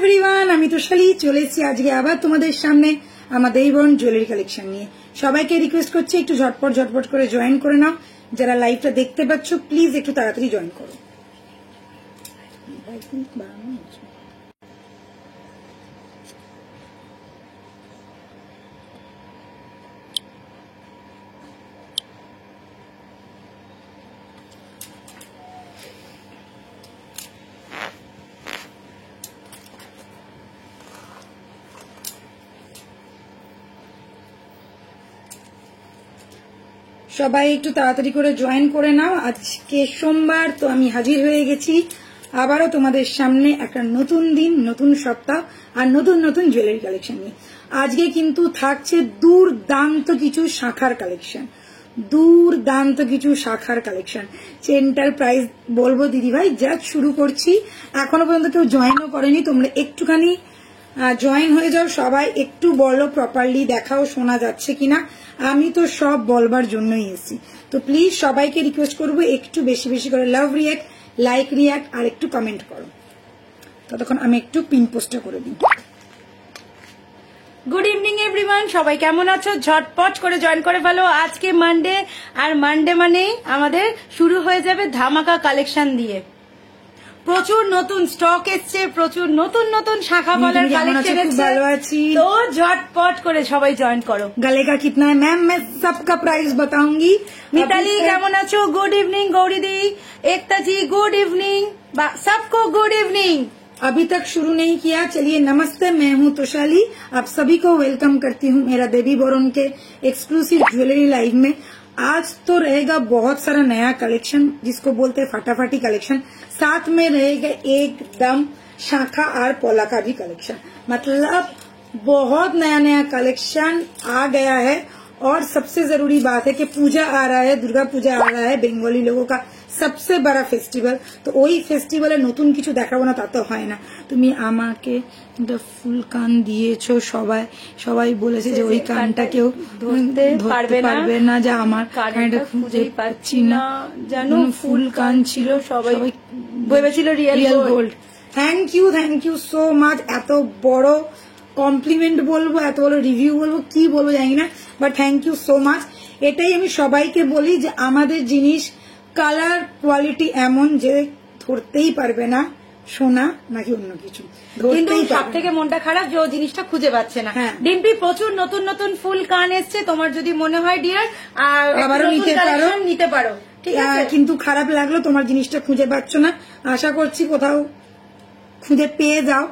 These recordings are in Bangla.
এভরিওয়ান, আমি তোশালি চলে এসেছি আজকে আবার তোমাদের সামনে আমার দেবীবরণ জুয়েলারি কালেকশন নিয়ে। সবাইকে রিকোয়েস্ট করছি একটু ঝটপট করে জয়েন করে নাও। যারা লাইভটা দেখতে পাচ্ছ প্লিজ একটু তাড়াতাড়ি জয়েন করো। সবাই একটু তাড়াতাড়ি করে জয়েন করে নাও। আজকে সোমবার, তো আমি হাজির হয়ে গেছি আবারও তোমাদের সামনে একটা নতুন দিন, নতুন সপ্তাহ আর নতুন নতুন জুয়েলারি কালেকশন নিয়ে। আজকে কিন্তু থাকছে দুর্দান্ত কিছু শাখার কালেকশন, দুর্দান্ত কিছু শাখার কালেকশন। চেনটার প্রাইস বলবো দিদিভাই, জাস্ট শুরু করছি, এখনো পর্যন্ত কেউ জয়েনও করেনি, তোমরা একটুখানি জয়েন হয়ে যাও। সবাই একটু বলো প্রপারলি, দেখাও শোনা যাচ্ছে কিনা। আমি তো সব বলবার জন্যই এসেছি, তো প্লিজ সবাইকে রিকোয়েস্ট করবো একটু বেশি বেশি করে লাভ রিয়াক্ট, লাইক রিয়াক্ট আর একটু কমেন্ট করো। ততক্ষণ আমি একটু পিন পোস্টটা করে দিই। গুড ইভিনিং এভরিওয়ান, সবাই কেমন আছো? ঝটপট করে জয়েন করে ফেলো। আজকে মানডে, আর মানডে মানেই আমাদের শুরু হয়ে যাবে ধামাকা কালেকশন দিয়ে। প্রচুর নতুন স্টক এসছে, প্রচুর নতুন নতুন শাখা বলার কালেকশন এসছে, তো ঝটপট করে সবাই জয়েন করো। गले का कितना है मैम? मैं सबका प्राइस बताऊंगी। मिताली केमन आछो? Good evening. Gauri di, Ekta ji good evening, सबको गुड इवनिंग। अभी तक शुरू नहीं किया, चलिए नमस्ते, मैं हूँ तोशाली, आप सभी को वेलकम करती हूँ मेरा देवी बोरन के एक्सक्लूसिव ज्वेलरी लाइव में। आज तो रहेगा बहुत सारा नया कलेक्शन, जिसको बोलते हैं फटाफटी कलेक्शन। साथ में रहेगा एकदम शाखा और पोला का भी कलेक्शन, मतलब बहुत नया नया कलेक्शन आ गया है। और सबसे जरूरी बात है कि पूजा आ रहा है, दुर्गा पूजा आ रहा है, बंगाली लोगों का सबसे बड़ा फेस्टिवल। तो ওই ফেস্টিভ্যালে নতুন কিছু দেখাবো না তা তো হয় না। তুমি আমাকে ফুল কান দিয়েছো, সবাই সবাই বলেছে যে ওই কানটা কেউ ধরতে পারবে না, যে আমার কানটা খুঁজেই পাচ্ছি না, জানো ফুল কান ছিল, সবাই ভেবেছিল real gold. Thank you so much. এত বড় কমপ্লিমেন্ট বলবো, এত বড় রিভিউ বলবো, কি বলবো জানি না, but thank you so much. এটাই আমি সবাইকে বলি যে আমাদের জিনিস কালার কোয়ালিটি এমন যে ধরতেই পারবে না সোনা নাকি অন্য কিছু, কিন্তু সব থেকে মনটা খারাপ যে ও জিনিসটা খুঁজে পাচ্ছে না। ডিম্পি, প্রচুর নতুন নতুন ফুল কান এসছে, তোমার যদি মনে হয় ডিয়ার আবারও নিতে পারো, ঠিক আছে? কিন্তু খারাপ লাগলো তোমার জিনিসটা খুঁজে পাচ্ছ না, আশা করছি কোথাও খুঁজে পেয়ে যাও।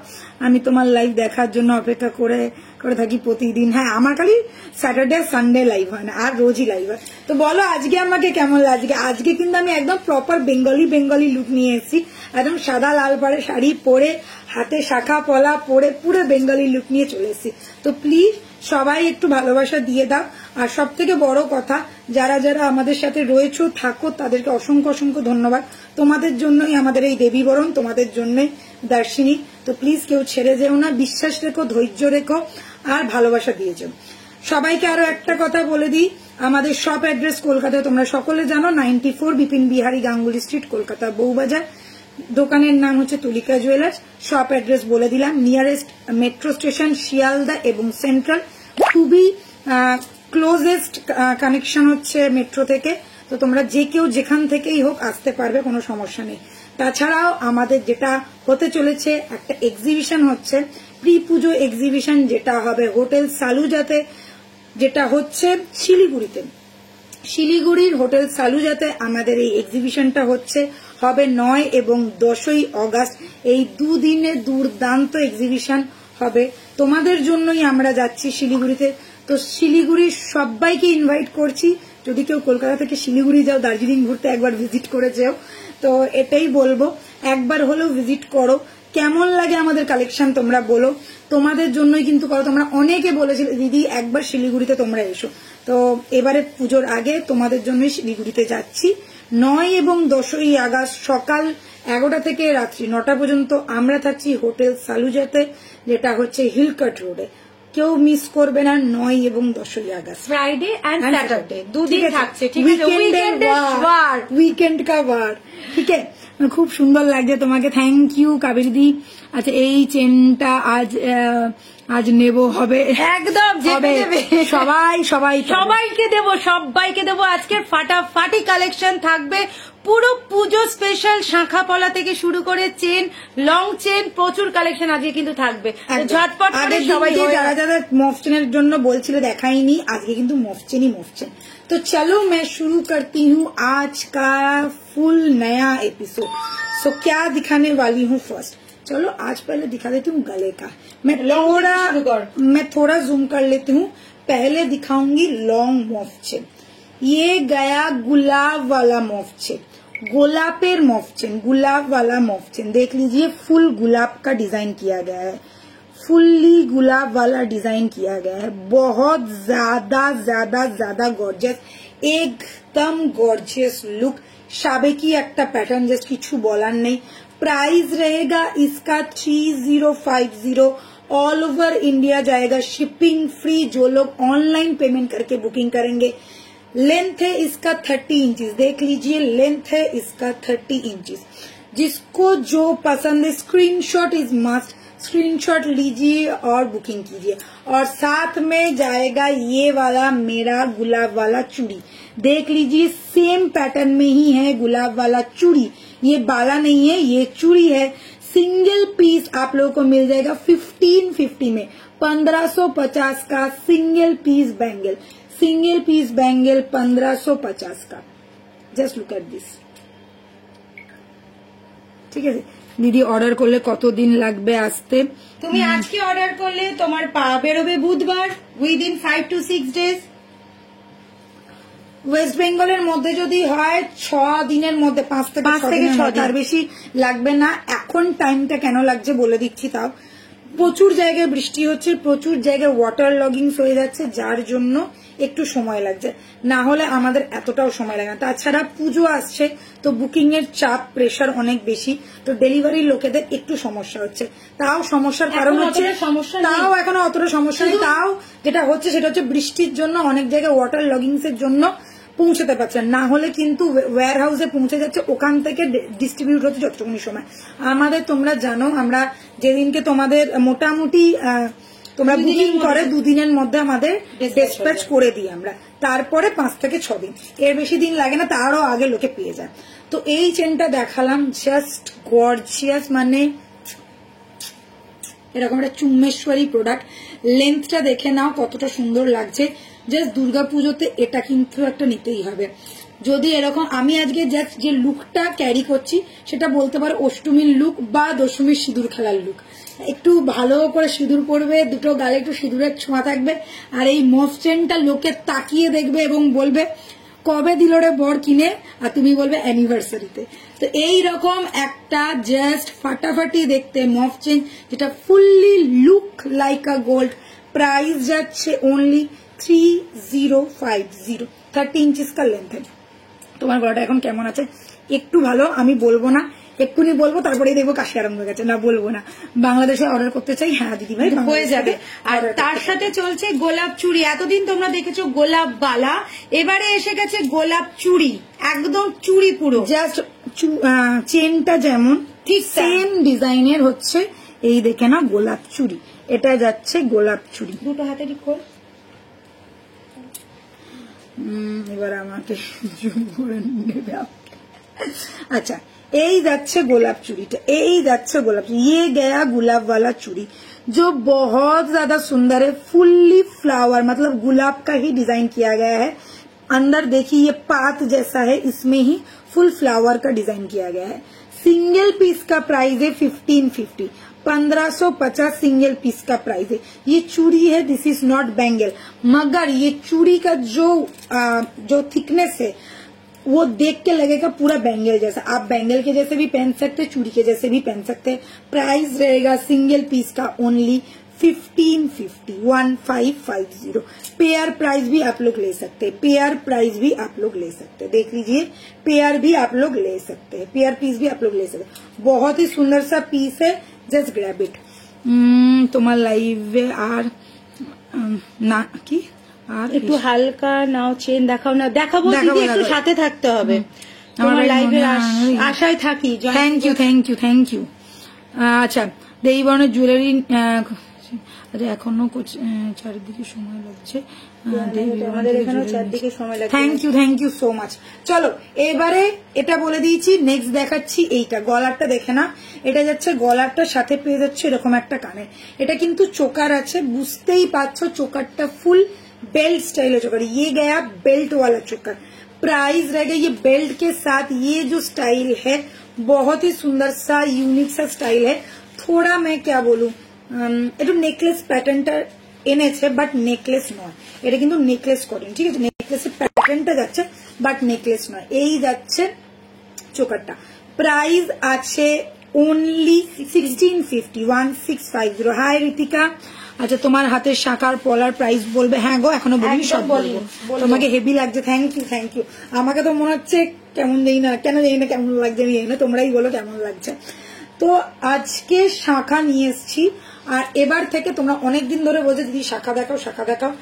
আমি তোমার লাইভ দেখার জন্য অপেক্ষা করে থাকি প্রতিদিন। হ্যাঁ, আমার খালি স্যাটারডে সানডে লাইভ হয় না, আর রোজই লাইভ হয়। তো বলো আজকে আমাকে কেমন লাগছে? আজকে কিন্তু আমি একদম প্রপার বেঙ্গলি লুক নিয়ে এসেছি, একদম সাদা লাল পাড়ে শাড়ি পরে, হাতে শাখা পলা পরে, পুরো বেঙ্গলি লুক নিয়ে চলে এসেছি। তো প্লিজ সবাই একটু ভালোবাসা দিয়ে দাও। আর সব থেকে বড় কথা, যারা যারা আমাদের সাথে রয়েছো থাকো, তাদেরকে অসংখ্য অসংখ্য ধন্যবাদ। তোমাদের জন্যই আমাদের এই দেবী বরণ, তোমাদের জন্যই দর্শিনী। তো প্লিজ কেউ ছেড়ে যেও না, বিশ্বাস রেখো, ধৈর্য রেখো আর ভালোবাসা দিয়ে যাও। সবাইকে আরো একটা কথা বলে দিই, আমাদের শপ অ্যাড্রেস কলকাতায় তোমরা সকলে জানো, 94 বিপিন বিহারী গাঙ্গুলি স্ট্রিট, কলকাতা বউবাজার। দোকানের নাম হচ্ছে তুলিকা জুয়েলার্স। শপ অ্যাড্রেস বলে দিলাম, নিয়ারেস্ট মেট্রো স্টেশন শিয়ালদা এবং সেন্ট্রাল, খুবই ক্লোজেস্ট কানেকশন হচ্ছে মেট্রো থেকে। তো তোমরা যে কেউ যেখান থেকেই হোক আসতে পারবে, কোনো সমস্যা নেই। তাছাড়াও আমাদের যেটা হতে চলেছে, একটা এক্সিবিশন হচ্ছে, প্রি পুজো এক্সিবিশন, যেটা হবে হোটেল সালুজাতে, যেটা হচ্ছে শিলিগুড়িতে, শিলিগুড়ির হোটেল সালুজাতে আমাদের এই এক্সিবিশনটা হবে 9 এবং 10ই অগাস্ট। এই দুদিনে দুর্দান্ত এক্সিবিশন হবে, তোমাদের জন্যই আমরা যাচ্ছি শিলিগুড়িতে। তো শিলিগুড়ির সবাইকে ইনভাইট করছি, যদি কেউ কলকাতা থেকে শিলিগুড়ি যাও, দার্জিলিং ঘুরতে, একবার ভিজিট করে যেও। তো এটাই বলবো, একবার হলেও ভিজিট করো। কেমন লাগে আমাদের কালেকশন তোমরা বলো, তোমাদের জন্যই কিন্তু করো। তোমরা অনেকে বলেছিলে দিদি একবার শিলিগুড়িতে তোমরা এসো, তো এবারে পুজোর আগে তোমাদের জন্যই শিলিগুড়িতে যাচ্ছি। 9 এবং 10ই আগস্ট সকাল 11টা থেকে রাত্রি 9টা পর্যন্ত আমরা থাকছি হোটেল সালুজাতে, যেটা হচ্ছে হিলকাট রোডে। কেউ মিস করবে না 9 এবং 10ই আগস্ট, फ्राइडे एंड सैटरडे দুদিন থাকছে, ঠিক আছে? वीकेंड का वार, ठीक है। খুব সুন্দর লাগছে তোমাকে, থ্যাংক ইউ কাবেরী দি। আচ্ছা এই চেনটা আজ নেব, হবে একদম হবে, সবাইকে দেবো আজকে ফাটাফাটি কালেকশন থাকবে। পুরো পুজো স্পেশাল শাঁখা পলা থেকে শুরু করে চেন, লং চেন, প্রচুর কালেকশন আজকে কিন্তু থাকবে। ঝটপট করে সবাই, যারা যারা মফচেনের জন্য বলছিল দেখাইনি, আজকে কিন্তু মফচেন। तो चलो मैं शुरू करती हूँ आज का फुल नया एपिसोड। सो क्या दिखाने वाली हूँ फर्स्ट, चलो आज पहले दिखा देती हूँ गले का। मैं थोड़ा जूम कर लेती हूँ। पहले दिखाऊंगी लॉन्ग मॉफचेन। ये गया गुलाब वाला मॉफचेन, गोलापेर मॉफचेन, गुलाब वाला मॉफचेन। देख लीजिए फुल गुलाब का डिजाइन किया गया है, फुल्ली गुलाब वाला डिजाइन किया गया है। बहुत ज्यादा ज्यादा ज्यादा गॉर्जियस, एकदम गॉर्जियस लुक। साबेकी একটা প্যাটার্ন, জাস্ট কিছু বলার নেই। प्राइस रहेगा इसका 3050, ऑल ओवर इंडिया जाएगा, शिपिंग फ्री। जो लोग ऑनलाइन पेमेंट करके बुकिंग करेंगे। लेंथ है इसका 30 इंचेस, देख लीजिए लेंथ है इसका 30 इंचेस। जिसको जो पसंद है स्क्रीनशॉट इज मस्ट, स्क्रीनशॉट लीजिए और बुकिंग कीजिए। और साथ में जाएगा ये वाला मेरा गुलाब वाला चूड़ी, देख लीजिए सेम पैटर्न में ही है गुलाब वाला चूड़ी। ये बाला नहीं है, ये चूड़ी है। सिंगल पीस आप लोगों को मिल जाएगा 1550 में, 1550 का सिंगल पीस बैंगल, 1550 का। जस्ट लुक एट दिस, ঠিক আছে দিদি। অর্ডার করলে কতদিন লাগবে আসতে? তুমি আজকে অর্ডার করলে তোমার বেরোবে বুধবার, উইদিন 5 to 6 days। ওয়েস্ট বেঙ্গলের মধ্যে যদি হয় 6 দিনের মধ্যে, 5 থেকে 6 দিন, তার বেশি লাগবে না। এখন টাইমটা কেন লাগছে বলে দিচ্ছি। তাও প্রচুর জায়গায় বৃষ্টি হচ্ছে, প্রচুর জায়গায় ওয়াটার লগিংস হয়ে যাচ্ছে, যার জন্য একটু সময় লাগছে। না হলে আমাদের এতটাও সময় লাগে না। তাছাড়া পুজো আসছে, তো বুকিং এর চাপ প্রেশার অনেক বেশি, তো ডেলিভারি লোকেদের একটু সমস্যা হচ্ছে। তাও সমস্যার কারণ হচ্ছে, তাও এখনো অতটা সমস্যা নেই। তাও যেটা হচ্ছে সেটা হচ্ছে বৃষ্টির জন্য অনেক জায়গায় ওয়াটার লগিংস এর জন্য পৌঁছতে পারছে, না হলে কিন্তু ওয়্যার হাউসে পৌঁছে যাচ্ছে, ওখান থেকে ডিস্ট্রিবিউট হচ্ছে যতটুকুনি সময়। আমাদের তোমরা জানো, আমরা যেদিনকে তোমাদের মোটামুটি তোমরা বুকিং করে 2 দিনের মধ্যে আমাদের ডিসপ্যাচ করে দিই আমরা, তারপরে 5 থেকে 6 দিন, এর বেশি দিন লাগে না, তারও আগে লোকে পেয়ে যায়। তো এই চেনটা দেখালাম, জাস্ট গর্জিয়াস, মানে এরকম একটা চুম্বেশ্বরী প্রোডাক্ট। লেন্থটা দেখে নাও কতটা সুন্দর লাগছে। জাস্ট দুর্গাপুজোতে এটা কিন্তু একটা নিতেই হবে। যদি এরকম, আমি আজকে জাস্ট যে লুকটা ক্যারি করছি সেটা বলতে পারো অষ্টমীর লুক বা দশমীর সিঁদুর খেলার লুক। একটু ভালো করে সিঁদুর পরবে, দুটো গালে একটু সিঁদুরের ছোঁয়া থাকবে, আর এই মফচেনটা লোকে তাকিয়ে দেখবে এবং বলবে কবে দিল রে বর কিনে, আর তুমি বলবে অ্যানিভার্সারিতে। তো এই রকম একটা জাস্ট ফাটাফাটি দেখতে মফচেন, যেটা fully look like a gold. Price যাচ্ছে অনলি 3050, 30 इंचेस का लेंथ है। তোমার গলাটা এখন কেমন আছে একটু ভালো, আমি বলবো না, এক্ষুনি বলবো, তারপরেই দেখবো কাশি আরম্ভ হয়ে গেছে। না বলবো না। বাংলাদেশে অর্ডার করতে চাই, হ্যাঁ দিদি ভাই হয়ে যাবে। আর তার সাথে চলছে গোলাপ চুড়ি। এতদিন তোমরা দেখেছো গোলাপ বালা, এবারে এসে গেছে গোলাপ চুড়ি, একদম চুড়ি পুরো। জাস্ট চেনটা যেমন ঠিক সেম ডিজাইনের হচ্ছে, এই দেখে না গোলাপ চুড়ি, এটা যাচ্ছে গোলাপ চুড়ি। দুটো হাতেরই খোল। এবার আমাকে अच्छा এই যাচ্ছে গোলাপ চুড়িটা, এই যাচ্ছে গোলাপ চুড়ি। ये गया गुलाब वाला चूड़ी जो बहुत ज्यादा सुंदर है, फुल्ली फ्लावर, मतलब गुलाब का ही डिजाइन किया गया है। अंदर देखिए ये पात जैसा है, इसमें ही फुल फ्लावर का डिजाइन किया गया है। सिंगल पीस का प्राइस है 1550, 1550 सिंगल पीस का प्राइस है। ये चूड़ी है, दिस इज नॉट बैंगल, मगर ये चूड़ी का जो थिकनेस है वो देख के लगेगा पूरा बैंगल जैसा। आप बैंगल के जैसे भी पहन सकते, चूड़ी के जैसे भी पहन सकते हैं। प्राइस रहेगा सिंगल पीस का ओनली 1550, 1550। पेयर प्राइस भी आप लोग ले सकते हैं, पेयर प्राइस भी आप लोग ले सकते हैं। देख लीजिए पेयर भी आप लोग ले सकते हैं, पेयर पीस भी आप लोग ले सकते हैं। बहुत ही सुंदर सा पीस है, जस्ट ग्रैब इट। তোমার লাইভে আর না কি আর একটু হালকা নাও চেন দেখাও না, দেখাবো দিদি, একটু সাথে থাকতে হবে। তোমার লাইভের আশায় থাকি। Thank you. আচ্ছা, দেবী বর্ণের জুয়েলারি এখনো চারিদিকে সময় লাগছে। Thank you so much. চলো এবারে এটা বলে দিয়েছি, নেক্সট দেখাচ্ছি এইটা। গলারটা দেখে না, এটা যাচ্ছে গলারটার সাথে পেয়ে যাচ্ছে এরকম একটা কানের। এটা কিন্তু চোকার আছে, বুঝতেই পারছো চোকারটা ফুল बेल्ट स्टाइल है चोकर। ये गया बेल्ट वाला चोकर। प्राइस रहेगा ये बेल्ट के साथ। ये जो स्टाइल है बहुत ही सुंदर सा यूनिक सा स्टाइल है। थोड़ा मैं क्या बोलूं, একটু নেকলেস প্যাটার্নটা এনেছে বাট নেকলেস নয়, এটা কিন্তু নেকলেস করেন, ঠিক আছে। নেকলেসের প্যাটার্নটা যাচ্ছে বাট নেকলেস নয়। এই যাচ্ছে চোকারটা। প্রাইস আছে ओनली 1650 1650। হাই রিতিকা। আচ্ছা, তোমার হাতের শাখার পলার প্রাইস বলবে? হ্যাঁ গো, এখনো বলিনি, সব বলবো। তোমাকে হেভি লাগছে, থ্যাংক ইউ। আমাকে তো মনে হচ্ছে কেমন জানি না, কেন জানি না কেমন লাগছে, আমি জানি না, তোমরাই বলো কেমন লাগছে। তো আজকে শাখা নিয়ে এসছি, আর এবার থেকে তোমরা অনেকদিন ধরে বলছো দিদি শাখা দেখাও।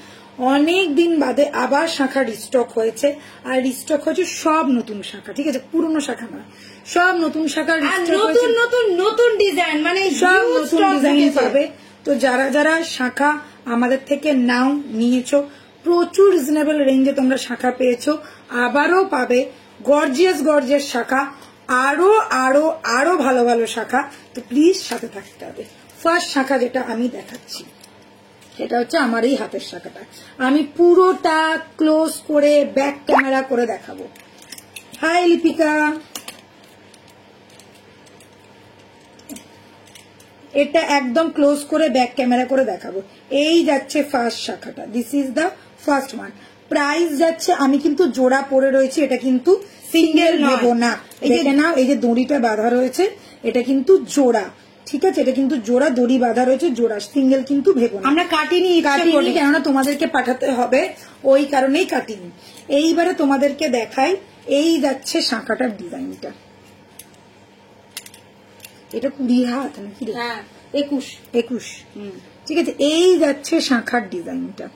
অনেক দিন বাদে আবার শাখা রিস্টক হয়েছে, আর রিস্টক হয়েছে সব নতুন শাখা, ঠিক আছে, পুরনো শাখা নয়, সব নতুন শাখা নতুন ডিজাইন, মানে সব নতুন ডিজাইন পাবে। তো যারা যারা শাখা আমাদের থেকে নাও নিয়েছো, প্রচুর রিজনেবল রেঞ্জে তোমরা শাখা পেয়েছো, আবারও পাবে গর্জিয়াস শাখা, আরো আরো আরো ভালো ভালো শাখা। তো প্লিজ সাথে থাকতে হবে। ফার্স্ট শাখা যেটা আমি দেখাচ্ছি সেটা হচ্ছে আমার এই হাতের শাখাটা। আমি পুরোটা ক্লোজ করে ব্যাক ক্যামেরা করে দেখাবো। হাই লিপিকা। এটা একদম ক্লোজ করে ব্যাক ক্যামেরা করে দেখাবো। এই যাচ্ছে ফার্স্ট শাখাটা, this is the first one. Price যাচ্ছে, আমি কিন্তু জোড়া পরে রয়েছে, এটা কিন্তু সিঙ্গেল নেব না। দেখে নাও, এই যে দড়িটা বাঁধা রয়েছে এটা কিন্তু জোড়া, ঠিক আছে, এটা কিন্তু জোড়া, দড়ি বাঁধা রয়েছে জোড়া, সিঙ্গেল কিন্তু ভেবো না। আমরা কাটিনি, কেননা তোমাদেরকে পাঠাতে হবে, ওই কারণেই কাটিনি। এইবারে তোমাদেরকে দেখাই, এই যাচ্ছে শাখাটার ডিজাইনটা। এটা 20 হাত নাকি? হ্যাঁ, 21। ঠিক আছে, এই যাচ্ছে শাখার ডিজাইনটা।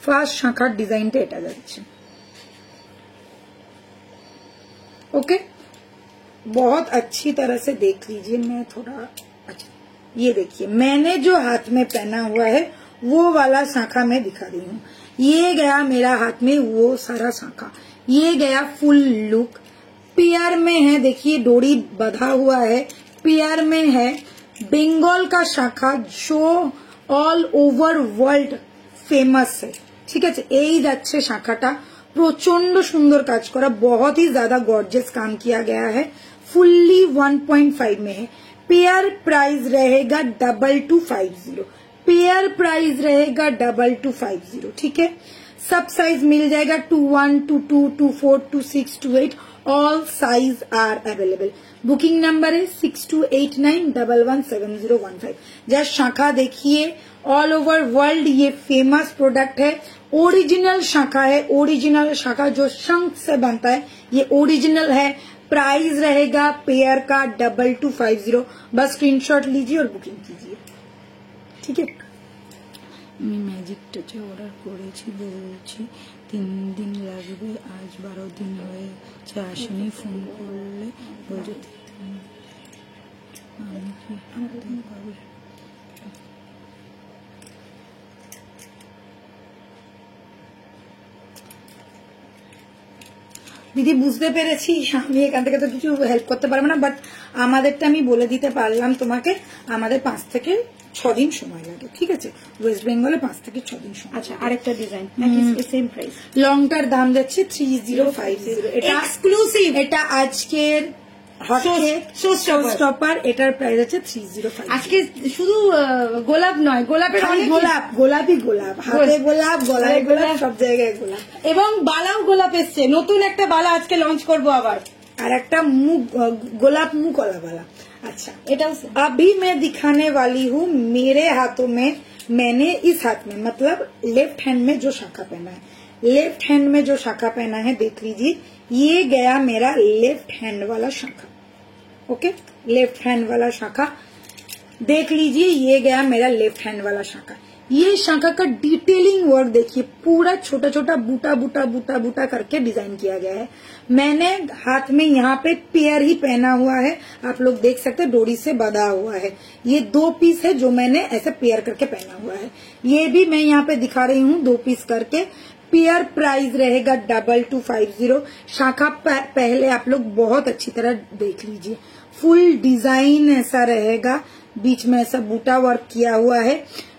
ফার্স্ট শাখার ডিজাইনটা এটা যাচ্ছে। ओके, बहुत अच्छी तरह से देख लीजिए। मैं थोड़ा, अच्छा ये देखिए, मैंने जो हाथ में पहना हुआ है वो वाला शाखा मैं दिखा रही हूँ। ये गया मेरा हाथ में वो सारा शाखा, ये गया फुल लुक। पेयर में है, देखिए डोरी बंधा हुआ है, पेयर में है बंगाल का शाखा जो ऑल ओवर वर्ल्ड फेमस है, ठीक है। এই যাচ্ছে শাখাটা, प्रचंड सुंदर काज करा, बहुत ही ज्यादा गॉर्जियस काम किया गया है, फुल्ली 1.5 में है। पेयर प्राइस रहेगा 2250, पेयर प्राइस रहेगा 2250, ठीक है। सब साइज मिल जाएगा 21, 22, 24, 26, 28, all size are available. Booking number है 6289117015। जस्ट शाखा देखिए, ऑल ओवर वर्ल्ड ये फेमस प्रोडक्ट है, ओरिजिनल शाखा है, ओरिजिनल शाखा जो शंख से बनता है, ये ओरिजिनल है। प्राइस रहेगा पेयर का 2250। बस स्क्रीनशॉट लीजिए और बुकिंग कीजिए, ठीक है। আমি ম্যাজিক টাচে অর্ডার করেছি, বলছি 3 দিন লাগবে, আজ 12 দিন হয়েছে আসেনি, ফোন করলে বলছে আমি কি পাবে। দিদি বুঝতে পেরেছি, আমি এখান থেকে তো কিছু হেল্প করতে পারবো না, বাট আমাদেরটা আমি বলে দিতে পারলাম তোমাকে। আমাদের 5 থেকে 6 দিন সময় লাগে, ঠিক আছে। ওয়েস্ট বেঙ্গলে 5 থেকে 6 দিন সময়। আচ্ছা, আরেকটা ডিজাইন সেম প্রাইস। লংটার দাম যাচ্ছে 3050। এটা এক্সক্লুসিভ, এটা আজকের স্টপার, এটার প্রাইস আছে 3050। আজকে শুধু গোলাপ নয়, গোলাপের অনেক গোলাপই গোলাপ, হাতে গোলাপ, গলায় গোলাপ, সব জায়গায় গোলাপ, এবং বালাও গোলাপ এসছে। নতুন একটা বালা আজকে লঞ্চ করবো আবার, আর একটা মুখ গোলাপ মুখওয়ালা বালা। अच्छा, अभी मैं दिखाने वाली हूँ मेरे हाथों में, मैंने इस हाथ में मतलब लेफ्ट हैंड में जो शाखा पहना है, लेफ्ट हैंड में जो शाखा पहना है देख लीजिए, ये गया मेरा लेफ्ट हैंड वाला शाखा। ओके, लेफ्ट हैंड वाला शाखा देख लीजिए, ये गया मेरा लेफ्ट हैंड वाला शाखा। ये शाखा का डिटेलिंग वर्क देखिए, पूरा छोटा छोटा बूटा बूटा बूटा बूटा करके डिजाइन किया गया है। मैंने हाथ में यहाँ पे पेयर ही पहना हुआ है, आप लोग देख सकते हैं, डोरी से बंधा हुआ है। ये 2 पीस है जो मैंने ऐसे पेयर करके पहना हुआ है। ये भी मैं यहाँ पे दिखा रही हूँ 2 पीस करके। पेयर प्राइस रहेगा 2250। शाखा पहले आप लोग बहुत अच्छी तरह देख लीजिए, फुल डिजाइन ऐसा रहेगा, बीच में ऐसा बूटा वर्क किया हुआ है।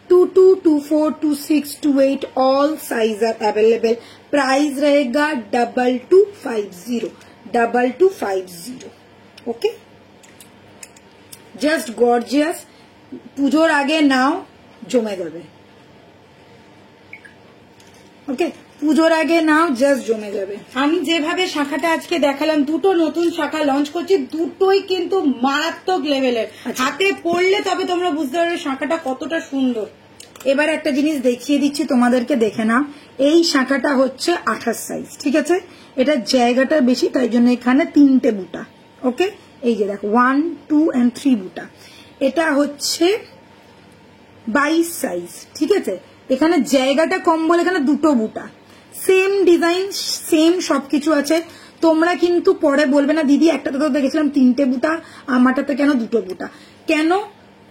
22, 24, 26, 28 all size are available. Price रहेगा 2250, 2250। Okay, just gorgeous. পুজোর আগে নাও জমে যাবে। ওকে, পুজোর আগে নাও, জাস্ট জমে যাবে। আমি যেভাবে শাখাটা আজকে দেখালাম, দুটো নতুন শাখা লঞ্চ করছি, দুটোই কিন্তু মারাত্মক লেভেলের। হাতে পড়লে তবে তোমরা বুঝতে পারবে শাখাটা কতটা সুন্দর। এবার একটা জিনিস দেখিয়ে দিচ্ছি তোমাদেরকে, দেখে নাও। এই শাখাটা হচ্ছে 28 সাইজ, ঠিক আছে? এটা জায়গাটা বেশি, তাই জন্য এখানে 3টে বুটা। ওকে, এই যে দেখো 1, 2 and 3 বুটা। এটা হচ্ছে 22 সাইজ, ঠিক আছে? এখানে জায়গাটা কম বলে এখানে 2টো বুটা। সেম ডিজাইন, সেম সবকিছু আছে। তোমরা কিন্তু পরে বলবে না দিদি একটাতে তো দেখেছিলাম 3টে বুটা, আমারটাতে কেন 2টো বুটা। কেন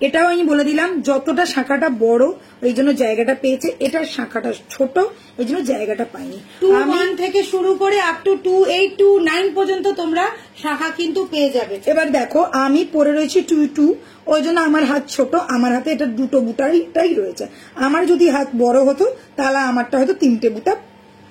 এটাও আমি বলে দিলাম, যতটা শাখাটা বড় ওই জন্য জায়গাটা পেয়েছে, এটার শাখাটা ছোট এই জন্য জায়গাটা পাইনি। 2-1 থেকে শুরু করে আপ টু 2-8, 2-9 পর্যন্ত তোমরা শাখা কিন্তু পেয়ে যাবে। এবার দেখো আমি পরে রয়েছি 2-2, ওই জন্য আমার হাত ছোট, আমার হাতে এটা 2টো বুটাই রয়েছে। আমার যদি হাত বড় হতো তাহলে আমারটা হয়তো 3টে বুটা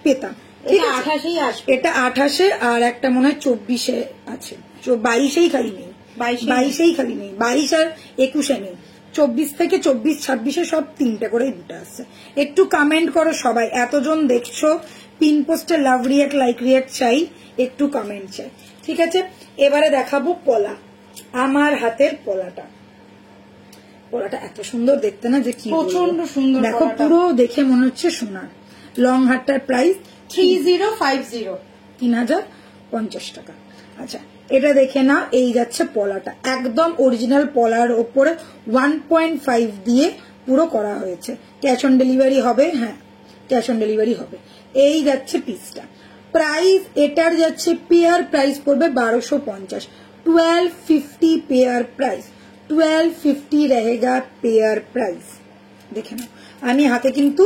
পেতাম। এটা 28-এই আসবে, এটা 28-এ, আর একটা মনে হয় 24-এ আছে, 22-এই খালি নেই, 22-এই খালি নেই, 22 আর 21-এ নেই। 24 থেকে 24, 26-এ সব 3টে করেই বুটা আসছে। একটু কমেন্ট করো সবাই, এতজন দেখছো, পিন পোস্টে লাভ রিয়াক্ট লাইক রিয়াক্ট চাই, একটু কমেন্ট চাই, ঠিক আছে? এবারে দেখাবো পলা, আমার হাতের পলাটা। পলাটা এত সুন্দর দেখতে না, যে কি প্রচন্ড সুন্দর। দেখো পুরো দেখে মনে হচ্ছে সোনার। লং হারটার প্রাইস 3050, 3050 টাকা। আচ্ছা, এটা দেখে না, এই যাচ্ছে পলাটা, একদম অরিজিনাল পলার ওপরে 1.5 দিয়ে পুরো করা হয়েছে। ক্যাশ অন ডেলিভারি হবে, হ্যাঁ ক্যাশ অন ডেলিভারি হবে। এই যাচ্ছে পিসটা। প্রাইস এটার যাচ্ছে পেয়ার প্রাইস পড়বে 1250, 1250 পেয়ার প্রাইস, 1250 रहेगा পেয়ার প্রাইস। দেখে নাও, আমি হাতে কিন্তু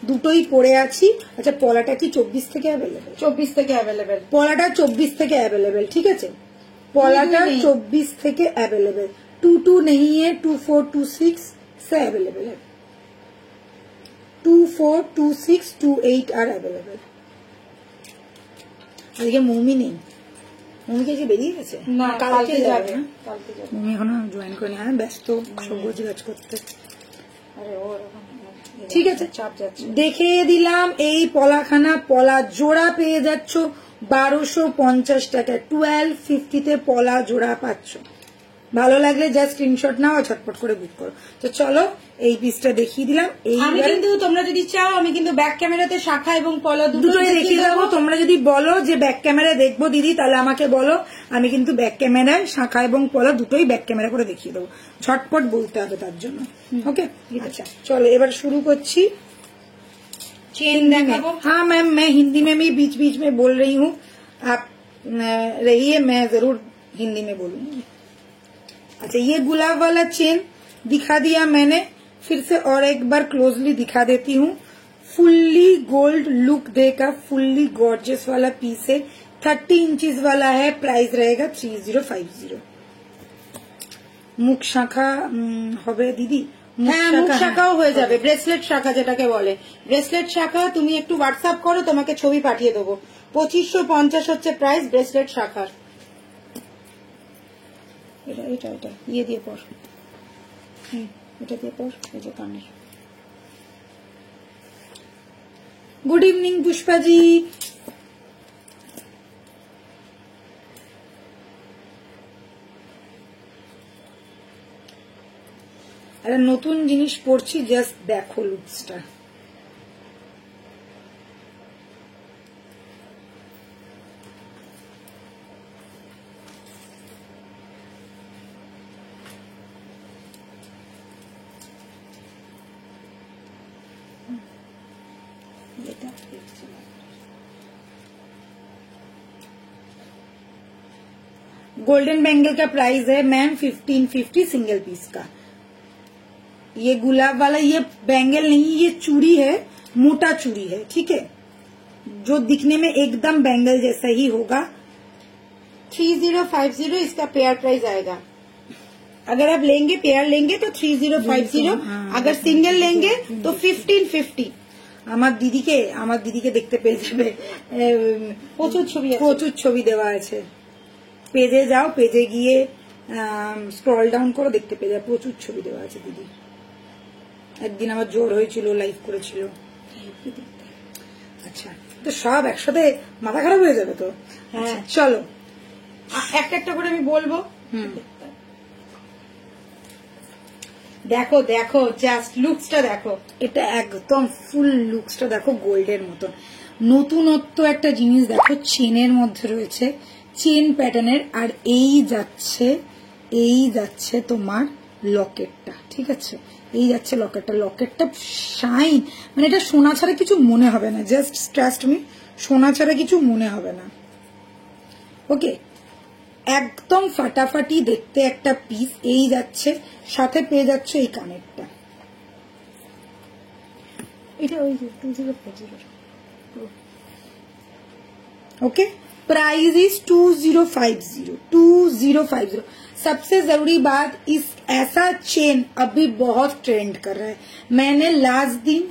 দুটোই পরে আছি। আচ্ছা, পলাটা কি 24 থেকে অ্যাভেলেবেল? 24 থেকে অ্যাভেলেবেল। পলাটা 24 থেকে অ্যাভেলেবেল, ঠিক আছে? पॉलाटा 24 থেকে अवेलेबल, 22 नहीं है, 24, 26 से अवेलेबल है, 24, 26, 28 আর अवेलेबल। আজকে মমি নেই, মমিকে যে বেরিয়ে গেছে, না কালকে যাবে, মমি এখনো জয়েন করেনি, হ্যাঁ ব্যস্ত সব গোছগাছ করতে। আরে ও ঠিক আছে, চাপ যাচ্ছে। দেখিয়ে দিলাম এই পলাখানা, পলা জোড়া পেয়ে যাচ্ছ 1250 টাকা, 1250 পলা জোড়া পাচ্ছ। ভালো লাগলে যা স্ক্রিনশট নাও আর ঝটপট করে বুক করো। তো চলো এই পিসটা দেখিয়ে দিলাম। আমি কিন্তু তোমরা যদি চাও আমি কিন্তু ব্যাক ক্যামেরাতে শাখা এবং পলা দুটোই দেখিয়ে দেবো। তোমরা যদি বলো যে ব্যাক ক্যামেরা দেখবো দিদি, তাহলে আমাকে বলো, আমি কিন্তু ব্যাক ক্যামেরায় শাখা এবং পলা দুটোই ব্যাক ক্যামেরা করে দেখিয়ে দেবো। ঝটপট বলতে হবে তার জন্য, ওকে? আচ্ছা চলো এবার শুরু করছি। चेन देखाबो। हाँ मैम, मैं हिंदी में भी बीच बीच में बोल रही हूँ, आप रहिए, मैं जरूर हिंदी में बोलूंगी। अच्छा, ये गुलाब वाला चेन दिखा दिया मैंने, फिर से और एक बार क्लोजली दिखा देती हूँ। फुल्ली गोल्ड लुक देगा, फुल्ली गॉर्जियस वाला पीस है, 30 इंचेस वाला है, प्राइस रहेगा 3050। मुख शाखा হবে দিদি? হ্যাঁ, মুখ শাখাও হয়ে যাবে, ব্রেসলেট শাখা যেটাকে বলে। ব্রেসলেট শাখা তুমি একটু হোয়াটসঅ্যাপ করো, তোমাকে ছবি পাঠিয়ে দেবো। 2550 হচ্ছে প্রাইস ব্রেসলেট শাখার। এটা এটা এটা ইয়ে দিয়ে পর, এটা দিয়ে পর, এই যে কানের। Good evening Pushpa ji. একটা নতুন জিনিস পড়ছি, জাস্ট দেখো লুকসটা। এটা দেখছি না। गोल्डन बैंगल का प्राइस है मैम 1550 सिंगल पीस का। ये गुलाब वाला ये बैंगल नहीं, ये चूड़ी है, मोटा चूड़ी है, ठीक है, जो दिखने में एकदम बैंगल जैसा ही होगा। 3050 इसका पेयर प्राइस आएगा। अगर आप लेंगे पेयर लेंगे तो 3050, अगर सिंगल लेंगे तो 1550। আমার দিদিকে দেখতে পেয়ে যাবে, প্রচুর ছবি আছে। প্রচুর ছবি দেওয়া আছে। পেজে যাও, পেজে গিয়ে স্ক্রল ডাউন করো, দেখতে পেয়ে যাও, প্রচুর ছবি দেওয়া আছে দিদি। একদিন আমার জ্বর হয়েছিল, লাইভ করেছিল। আচ্ছা, তো সব একসাথে মাথা খারাপ হয়ে যাবে তো। হ্যাঁ চলো একটা একটা করে আমি বলবো। দেখো দেখো, জাস্ট লুকসটা দেখো, এটা একদম ফুল লুকসটা দেখো, গোল্ডের মতন নতুনত্ব একটা জিনিস দেখো, চেনের মধ্যে রয়েছে, চেন প্যাটার্নের। আর এই যাচ্ছে তোমার লকেটটা, ঠিক আছে, এই যাচ্ছে লকেটটা শাইন, মানে এটা সোনা ছাড়া কিছু মনে হবে না, জাস্ট ট্রাস্ট মি, সোনা ছাড়া কিছু মনে হবে না। ওকে, একদম ফাটাফাটি দেখতে একটা পিস। এই যাচ্ছে, সাথে পেয়ে যাচ্ছে এই কানেরটা। এটা ওই 2050। Okay, price is 2050। सबसे जरूरी बात, इस ऐसा चेन अभी बहुत ट्रेंड कर रहा है। मैंने लास्ट दिन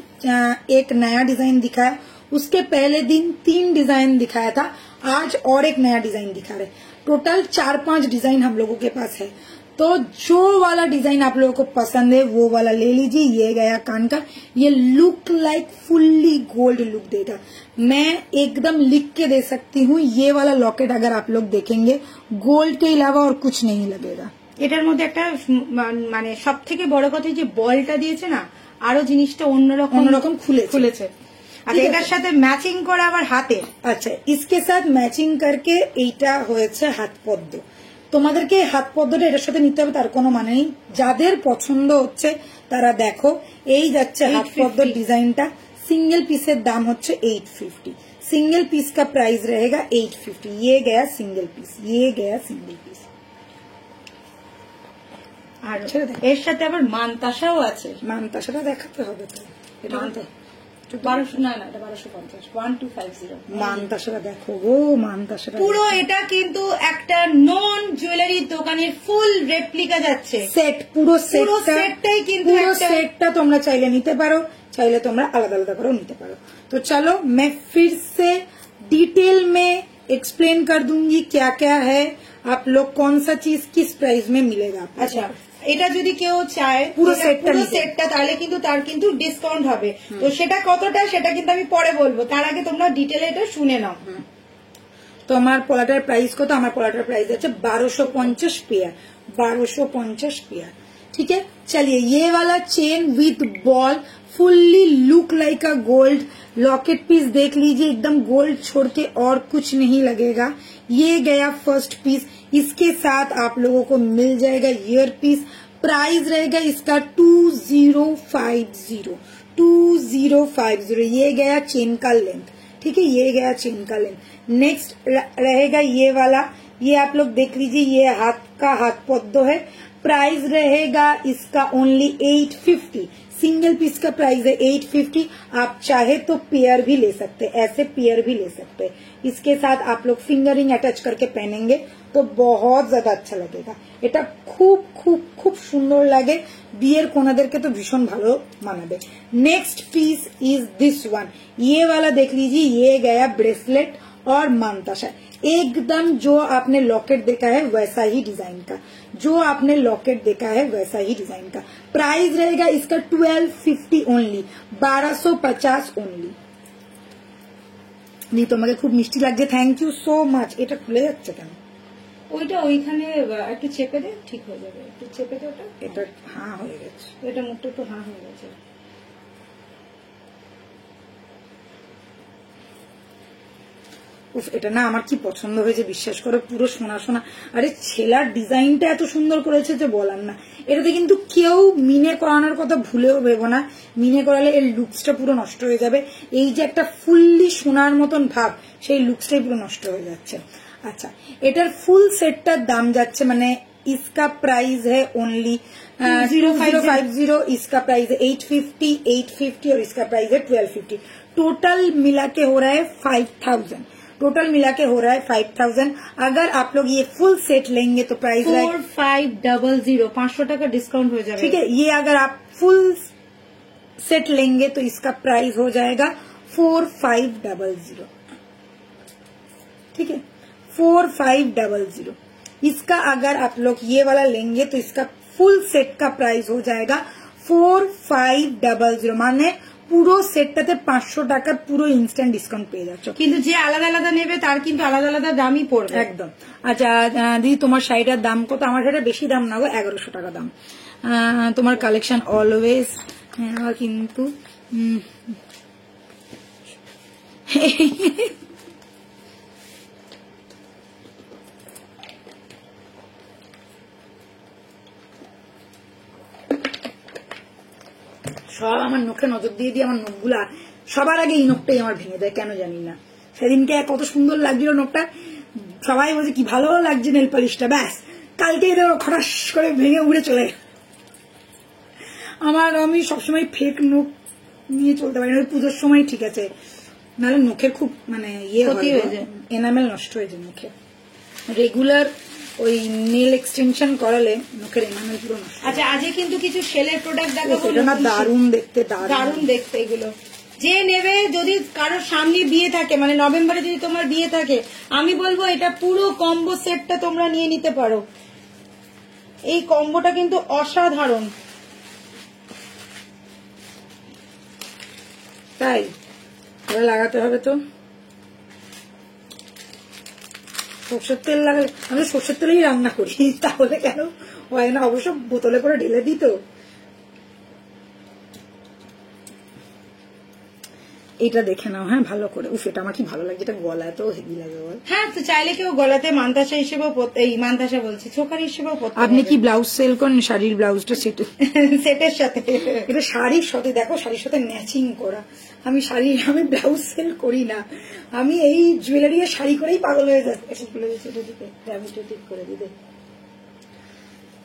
एक नया डिजाइन दिखाया, उसके पहले दिन 3 डिजाइन दिखाया था, आज और एक नया डिजाइन दिखा रहे। टोटल 4-5 डिजाइन हम लोगों के पास है। तो जो वाला डिजाइन आप लोगों को पसंद है वो वाला ले लीजिए। ये गया कान का, ये look like fully gold look देगा। मैं एकदम लिख के दे सकती हूँ, ये वाला लॉकेट अगर आप लोग देखेंगे गोल्ड के अलावा और कुछ नहीं लगेगा। এটার মধ্যে একটা মানে সব থেকে বড় কথা যে বলটা দিয়েছে না, আরো জিনিসটা অন্যরকম খুলেছে। আর এটার সাথে ম্যাচিং করা আবার হাতে। আচ্ছা, इसके साथ मैचिंग करके এইটা হয়েছে হাত পদ্ম। তোমাদেরকে হাত পদ্মটা এটার সাথে নিতে হবে তার কোনো মানে নেই, যাদের পছন্দ হচ্ছে তারা দেখো। এই যাচ্ছে হাত পদ্ম ডিজাইনটা, सिंगल पीसेर दाम होच्छे 850। सिंगल पीस का प्राइस रहेगा 850। ये गया सिंगल पीस, ये गया सिंगल पीस। আর এর সাথে আবার মানতাসাও আছে। মানতাসাটা দেখাতে হবে তো, এটা তো 1200 না এটা 1250 1250। মানতাসাটা দেখো গো, মানতাসাটা পুরো এটা কিন্তু একটা নন জুয়েলারি দোকানের ফুল রেপ্লিকা যাচ্ছে। সেট, পুরো সেটটাই কিন্তু পুরো সেটটা তোমরা চাইলে নিতে পারো, चाहे তোমরা আলাদা আলাদা করে নিতে পারো। तो चलो मैं फिर से डिटेल में एक्सप्लेन कर दूंगी क्या क्या है, आप लोग कौन सा चीज किस प्राइस में मिलेगा। अच्छा, এটা যদি কেউ চায় পুরো সেটটা তাহলে কিন্তু তার কিন্তু ডিসকাউন্ট হবে। তো সেটা কতটা সেটা কিন্তু আমি পরে বলবো, তার আগে তোমরা ডিটেলে এটা শুনে নাও। তো আমার পলাটার প্রাইস কত? আমার পলাটার প্রাইস আছে 1250 पेयर, 1250 पेयर। ठीक है, चलिए ये वाला chain with ball fully look like a gold locket piece देख लीजिए, एकदम गोल्ड छोड़ के और कुछ नहीं लगेगा। ये गया फर्स्ट पीस, इसके साथ आप लोगों को मिल जाएगा ईयर पीस। प्राइस रहेगा इसका 2050। ये गया चेन का लेंथ, ठीक है, ये गया चेन का लेंथ। नेक्स्ट रहेगा ये वाला, ये आप लोग देख लीजिए, ये हाथ का हाथ पद्दो है। प्राइस रहेगा इसका ओनली 850। सिंगल पीस का प्राइस है 850। आप चाहे तो पेयर भी ले सकते, ऐसे पेयर भी ले सकते। इसके साथ आप लोग फिंगरिंग अटैच करके पहनेंगे तो बहुत ज्यादा अच्छा लगेगा। এটা খুব খুব খুব সুন্দর লাগে, বিয়ের কোনাদেরকে তো ভীষণ ভালো মানাবে। Next piece is this one, ये वाला देख लीजिए, ये गया ब्रेसलेट और मानताशा, एकदम जो आपने लॉकेट देखा है वैसा ही डिजाइन का, जो आपने लॉकेट देखा है वैसा ही डिजाइन का। प्राइस रहेगा इसका 1250 ओनली, 1250 ओनली। নি তোমাকে খুব মিষ্টি লাগছে, থ্যাংক ইউ সো মাচ। এটা খুলে যাচ্ছে কেন? ওইটা ওইখানে একটু চেপে দে, ঠিক হয়ে যাবে, একটু চেপে দে ওটা। এটা হাঁ হয়ে গেছে, এটা মুখটা একটু হাঁ হয়ে গেছে। উফ, এটা না আমার কি পছন্দ হয়েছে বিশ্বাস করো, পুরো সোনা সোনা। আরে ছেলার ডিজাইনটা এত সুন্দর করেছে যে বলার না। এটাতে কিন্তু কেউ মিনে করানোর কথা ভুলেও ভেবো না, মিনে করালে এর লুকসটা পুরো নষ্ট হয়ে যাবে। এই যে একটা ফুললি সোনার মতন ভাব, সেই লুকসটাই পুরো নষ্ট হয়ে যাচ্ছে। আচ্ছা, এটার ফুল সেটটার দাম যাচ্ছে, মানে इसका प्राइस है ओनली 2050, इसका प्राइस है 850 और इसका प्राइस है 1250। टोटल मिला के हो रहा है 5000। टोटल मिला के हो रहा है 5000। अगर आप लोग ये फुल सेट लेंगे तो प्राइस 4500, 500 টাকা ডিসকাউন্ট হয়ে যাবে। ठीक है, ये अगर आप फुल सेट लेंगे तो इसका प्राइस हो जाएगा 4500। ठीक है, 4500। इसका अगर आप लोग ये वाला लेंगे तो इसका फुल सेट का प्राइस हो जाएगा 4500। মানে পুরো সেটটাতে 500 টাকার পুরো ইনস্ট্যান্ট ডিসকাউন্ট পেয়ে যাচ্ছ। কিন্তু যে আলাদা আলাদা নেবে তার কিন্তু আলাদা আলাদা দামই পড়বে একদম। আচ্ছা দিদি, তোমার শাড়িটার দাম কত? আমার শাড়িটা বেশি দাম না গো, 1100 টাকা দাম। তোমার কালেকশন অলওয়েজ, হ্যাঁ কিন্তু সব আমার নখে নজর দিয়ে দিয়ে আমার নখগুলা সবার আগে এই নখটাই আমার ভেঙে দেয়, কেন জানি না। সেদিনকে কত সুন্দর লাগছিল নখটা, সবাই বলছে কি ভালো লাগছে নেল পালিশটা, ব্যাস কালকে খটাস করে ভেঙে উড়ে চলে। আমি সবসময় ফেক নখ নিয়ে চলতে পারি না, পুজোর সময় ঠিক আছে, নাহলে নখের খুব মানে ক্ষতি হয়ে যায়, এনামেল নষ্ট হয়ে যায় নখে। রেগুলার ওই নেল এক্সটেনশন করালে নখের এনামেল পুরো নষ্ট। আচ্ছা, আজকে কিন্তু কিছু সেলের প্রোডাক্ট দেখাবো, এটা না দারুণ দেখতে, দারুণ দেখতে এগুলো। যে নেবে, যদি কারোর সামনে বিয়ে থাকে, মানে নভেম্বরে যদি তোমার বিয়ে থাকে, আমি বলবো এটা পুরো কম্বো সেটটা তোমরা নিয়ে নিতে পারো। এই কম্বোটা কিন্তু অসাধারণ। তাই লাগাতে হবে তো সরষের তেল লাগালে, আমি সরষের তেলেই রান্না করি, তাহলে কেন হয় না? অবশ্য বোতলে করে ঢেলে দিত। এটা দেখে নাও হ্যাঁ ভালো করে। উফ, এটা আমার কি ভালো লাগে, এটা গলায় তো হেভি লাগে বল। হ্যাঁ, তো চাইলে কেউ গলাতে মান্তাসা হিসেবেও এই মান্তাসা বলছি ছোকার হিসেবেও পড়তে। আপনি কি ব্লাউজ সেল করেন? শাড়ির ব্লাউজটা সেটের সাথে, এটা শাড়ির সাথে, দেখো শাড়ির সাথে ম্যাচিং করা। আমি ব্লাউজ সেল করি না, আমি এই জুয়েলারি শাড়ি করেই পাগল হয়ে যাচ্ছে। করে দিতে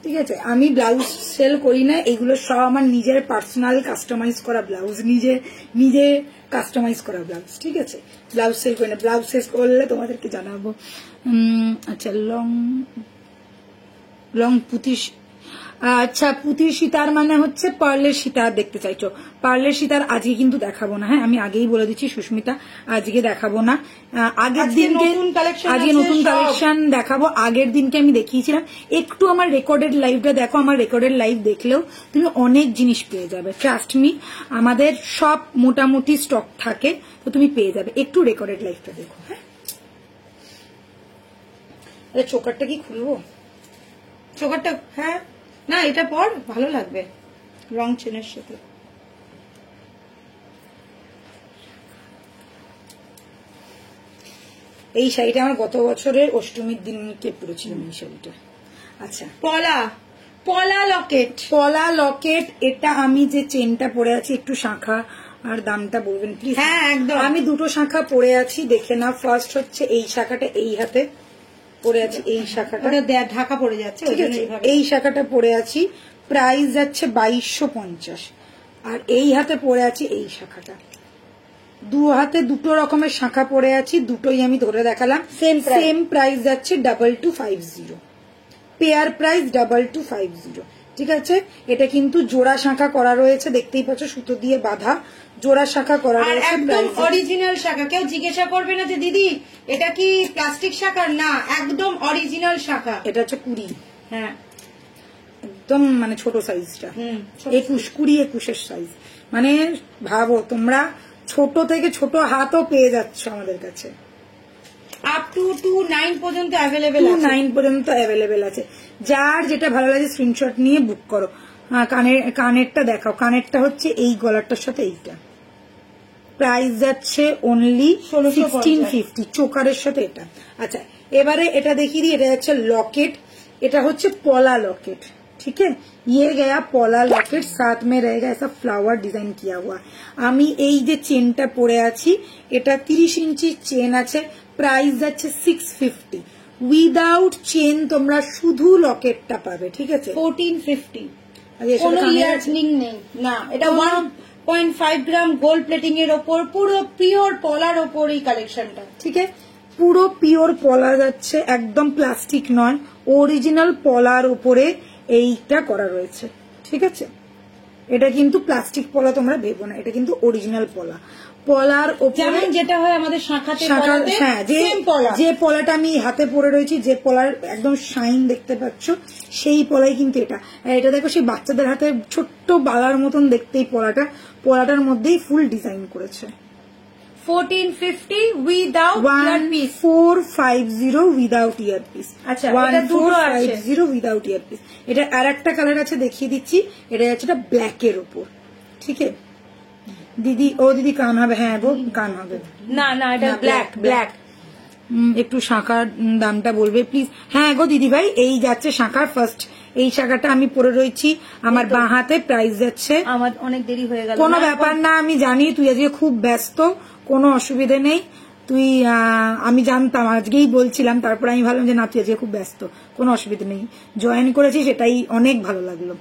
ঠিক আছে, আমি ব্লাউজ সেল করি না, এগুলো সব আমার নিজের পার্সোনাল কাস্টমাইজ করা ব্লাউজ, নিজে কাস্টমাইজ করা ব্লাউজ। ঠিক আছে, ব্লাউজ সেল করি না, ব্লাউজ সেল করলে তোমাদেরকে জানাবো। আচ্ছা, লং পুঁতি, আচ্ছা পুঁতির সীতার মানে হচ্ছে পার্লের সীতার দেখতে চাইছো। পার্লের সীতার আজকে কিন্তু দেখাবো না, হ্যাঁ আমি আগেই বলে দিচ্ছি সুস্মিতা, আজকে দেখাবো না। আগের দিনকে আজকে নতুন কালেকশন দেখাবো। আগের দিনকে আমি দেখিয়েছিলাম, একটু আমার রেকর্ডেড লাইভটা দেখো, আমার রেকর্ডেড লাইভ দেখলেও তুমি অনেক জিনিস পেয়ে যাবে। ট্রাস্ট মি, আমাদের সব মোটামুটি স্টক থাকে, তো তুমি পেয়ে যাবে। একটু রেকর্ডেড লাইভটা দেখো। হ্যাঁ, চোকারটা কি খুলবো? চোকারটা হ্যাঁ, না এটা পর ভালো লাগবে রং চেনের সাথে। এই শাড়িটা আমার গত বছরের অষ্টমীর দিনকে পরেছিলাম এই শাড়িটা। আচ্ছা, পলা লকেট, এটা আমি যে চেনটা পরে আছি, একটু শাঁখা আর দামটা বলবেন প্লিজ? হ্যাঁ একদম, আমি দুটো শাঁখা পরে আছি, দেখে না। ফার্স্ট হচ্ছে এই শাখাটা, এই হাতে পরে আছি, এই শাখাটা ঢাকা পড়ে যাচ্ছে, এই শাখাটা পরে আছি, প্রাইস যাচ্ছে 2250। আর এই হাতে পরে আছি এই শাখাটা, দু হাতে দুটো রকমের শাখা পরে আছি, দুটোই আমি ধরে দেখালাম। সেম প্রাইস যাচ্ছে 2250, পেয়ার প্রাইস 2250। ঠিক আছে, এটা কিন্তু জোড়া শাখা করা রয়েছে, দেখতেই পাচ্ছ সুতো দিয়ে বাঁধা জোড়া শাখা করা রয়েছে, একদম অরিজিনাল শাখা। কেউ জিজ্ঞাসা করবে না যে দিদি এটা কি প্লাস্টিক শাখা, না একদম অরিজিনাল শাখা। এটা হচ্ছে 20, হ্যাঁ একদম মানে ছোট সাইজটা, 21 সাইজ। মানে ভাবো তোমরা, ছোট থেকে ছোট হাতও পেয়ে যাচ্ছ আমাদের কাছে, আপ টু 29 পর্যন্ত অ্যাভেলেবেল আছে, 29 পর্যন্ত অ্যাভেলেবেল আছে। যার যেটা ভালো লাগে স্ক্রিনশট নিয়ে বুক করো। কানেরটা দেখাও, কানেরটা হচ্ছে এই গলারটার সাথে এইটা, প্রাইস যাচ্ছে অনলি 1650 চোকারের সাথে এটা। আচ্ছা এবারে এটা দেখিয়ে দিই, এটা যাচ্ছে লকেট, এটা হচ্ছে পলা লকেট, ठीक है। ये गया পলা লকেট, साथ में रहेगा ऐसा फ्लावर डिजाइन किया हुआ। আমি এই যে চেনটা পরে আছি এটা 30 ইঞ্চি চেন আছে, প্রাইস যাচ্ছে 650। উইদাউট চেন তোমরা শুধু লকেটটা পাবে, ঠিক আছে 1450। কোনো ইয়াররিং নেই না, এটা 1.5 গ্রাম গোল্ড প্লেটিং এর ওপর পুরো পিওর পলার ওপর এই কালেকশনটা, ঠিক আছে। পুরো পিওর পলা যাচ্ছে, একদম প্লাস্টিক নয়, অরিজিনাল পলার উপরে এইটা করা রয়েছে, ঠিক আছে। এটা কিন্তু প্লাস্টিক পলা তোমরা ভেবো না, এটা কিন্তু অরিজিনাল পলা। পলার যেমন যেটা হয় আমাদের শাখাতে, হ্যাঁ যে পলাটা আমি হাতে পরে রয়েছি, যে পলার একদম শাইন দেখতে পাচ্ছ সেই পলাই কিন্তু এটা। এটা দেখো সেই বাচ্চাদের হাতে ছোট্ট বালার মতন দেখতে এই পলাটার মধ্যেই ফুল ডিজাইন করেছে। 1450 উইদাউট ইয়ারপিস, 1450 উইদাউট ইয়ারপিস। আচ্ছা এটা দুটো আছে, 1450 উইদাউট ইয়ারপিস। এটা আরেকটা কালার আছে দেখিয়ে দিচ্ছি, এটা যাচ্ছে এটা ব্ল্যাক এর উপর, ঠিক আছে। দিদি ও দিদি কান হবে, হ্যাঁ গো কান হবে, না না এটা ব্ল্যাক। একটু শাখার দামটা বলবে প্লিজ। হ্যাঁ গো দিদি ভাই, এই যাচ্ছে শাখার ফার্স্ট, এই শাখাটা আমি পরে রয়েছি আমার বাঁ হাতে, প্রাইস যাচ্ছে। আমার অনেক দেরি হয়ে গেল, কোনো ব্যাপার না, আমি জানি তুই আজকে খুব ব্যস্ত, কোনো অসুবিধে নেই। তুই আমি জানতাম, আজকেই বলছিলাম, তারপর আমি ভাবলাম যে না তুই আজকে খুব ব্যস্ত, কোনো অসুবিধা নেই। জয়েন করেছিস সেটাই অনেক ভালো লাগলো,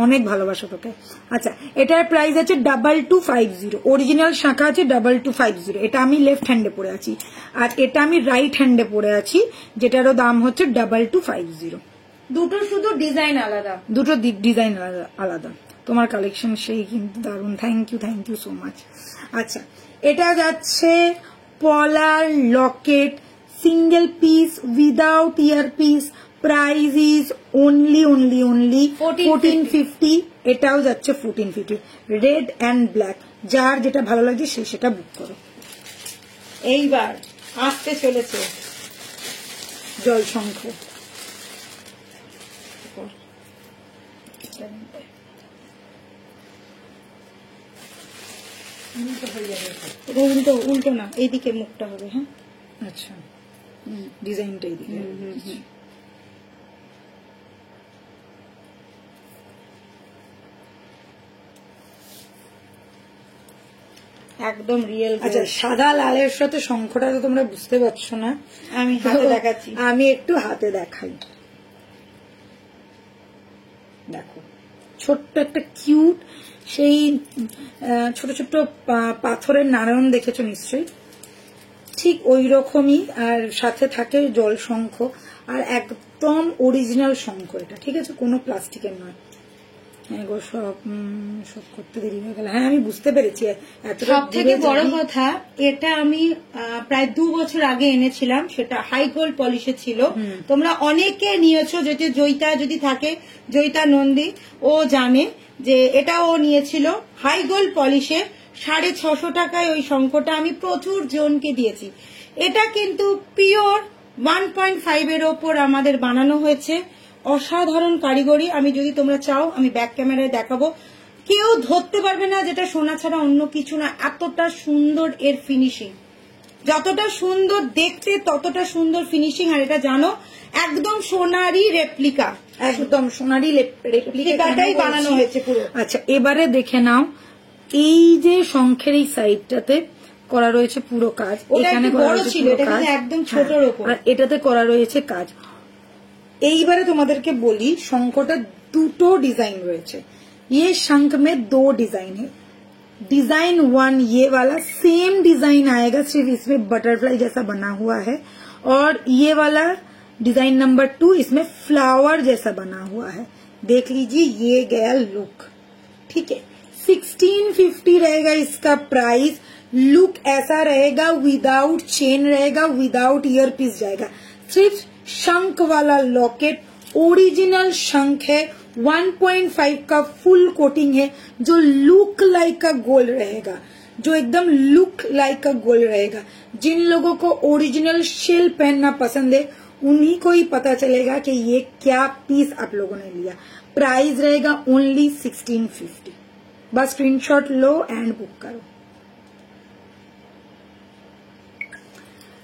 অনেক ভালোবাসা তোকে। আচ্ছা এটার প্রাইস আছে 2250, অরিজিনাল শাখা আছে 2250। এটা আমি লেফট হ্যান্ডে পরে আছি, আর এটা আমি রাইট হ্যান্ডে পরে আছি, যেটারও দাম হচ্ছে 2250। দুটো শুধু ডিজাইন আলাদা, দুটো ডিজাইন আলাদা। তোমার কালেকশন সেই কিন্তু দারুণ, থ্যাংক ইউ সো মাচ। আচ্ছা এটা যাচ্ছে পলার locket, single piece without ear piece, price is only 1450। এটাও যাচ্ছে 1450, রেড অ্যান্ড ব্ল্যাক। যার যেটা ভালো লাগছে সে সেটা বুক করো। এইবার আসতে চলেছে জল শঙ্খ, উল্টো না, এইদিকে মুখটা হবে, হ্যাঁ আচ্ছা ডিজাইনটা এইদিকে। একদম রিয়েল। আচ্ছা সাদা লালের সাথে শঙ্খটা তো তোমরা বুঝতে পারছো না, আমি হাতে দেখাচ্ছি, আমি একটু হাতে দেখাই। দেখো ছোট্ট একটা কিউট সেই ছোট ছোট পাথরের নারায়ণ দেখেছো নিশ্চয়ই, ঠিক ওই রকমই, আর সাথে থাকে জল শঙ্খ, আর একদম অরিজিনাল শঙ্খ এটা, ঠিক আছে, কোনো প্লাস্টিকের নয়। হ্যাঁ গো সব করতে দেরি হয়ে গেল, হ্যাঁ আমি বুঝতে পেরেছি। সব থেকে বড় কথা, এটা আমি প্রায় 2 বছর আগে এনেছিলাম, সেটা হাই গোল্ড পলিশে ছিল। তোমরা অনেকে নিয়েছো, যেটা জয়িতা যদি থাকে, জয়িতা নন্দী, ও জানে যে এটা ও নিয়েছিল হাই গোল্ড পলিশে। 650 টাকায় ওই শঙ্খটা আমি প্রচুর জনকে দিয়েছি। এটা কিন্তু পিওর 1.5 এর ওপর আমাদের বানানো হয়েছে, অসাধারণ কারিগরি। আমি যদি তোমরা চাও আমি ব্যাক ক্যামেরায় দেখাবো, কেউ ধরতে পারবে না যেটা সোনা ছাড়া অন্য কিছু না। এতটা সুন্দর এর ফিনিশিং, যতটা সুন্দর দেখতে ততটা সুন্দর ফিনিশিং। আর এটা জানো একদম সোনারই রেপ্লিকা, একদম সোনারই রেপ্লিকাটাই বানানো হয়েছে পুরো। আচ্ছা এবারে দেখে নাও, এই যে শঙ্খের এই সাইডটাতে করা রয়েছে পুরো কাজ, এখানে একদম ছোটর উপর, আর এটাতে করা রয়েছে কাজ। এইবারে তোমাদেরকে বলি, শঙ্খটা দুটো ডিজাइन রয়েছে। ये शंख में 2 डिजाइन है। डिजाइन 1 ये वाला सेम डिजाइन आएगा, सिर्फ इसमें बटरफ्लाई जैसा बना हुआ है, और ये वाला डिजाइन नंबर 2 इसमें फ्लावर जैसा बना हुआ है। देख लीजिए ये गया लुक, ठीक है। 1650 रहेगा इसका प्राइस। लुक ऐसा रहेगा, विदाउट चेन रहेगा, विदाउट ईयर पीस जाएगा। सिर्फ शंख वाला लॉकेट, ओरिजिनल शंख है, 1.5 का फुल कोटिंग है, जो लुक लाइक का गोल्ड रहेगा, जो एकदम लुक लाइक का गोल्ड रहेगा। जिन लोगों को ओरिजिनल शेल पहनना पसंद है उन्हीं को ही पता चलेगा कि ये क्या पीस आप लोगों ने लिया। प्राइस रहेगा ओनली 1650। बस स्क्रीनशॉट लो एंड बुक करो।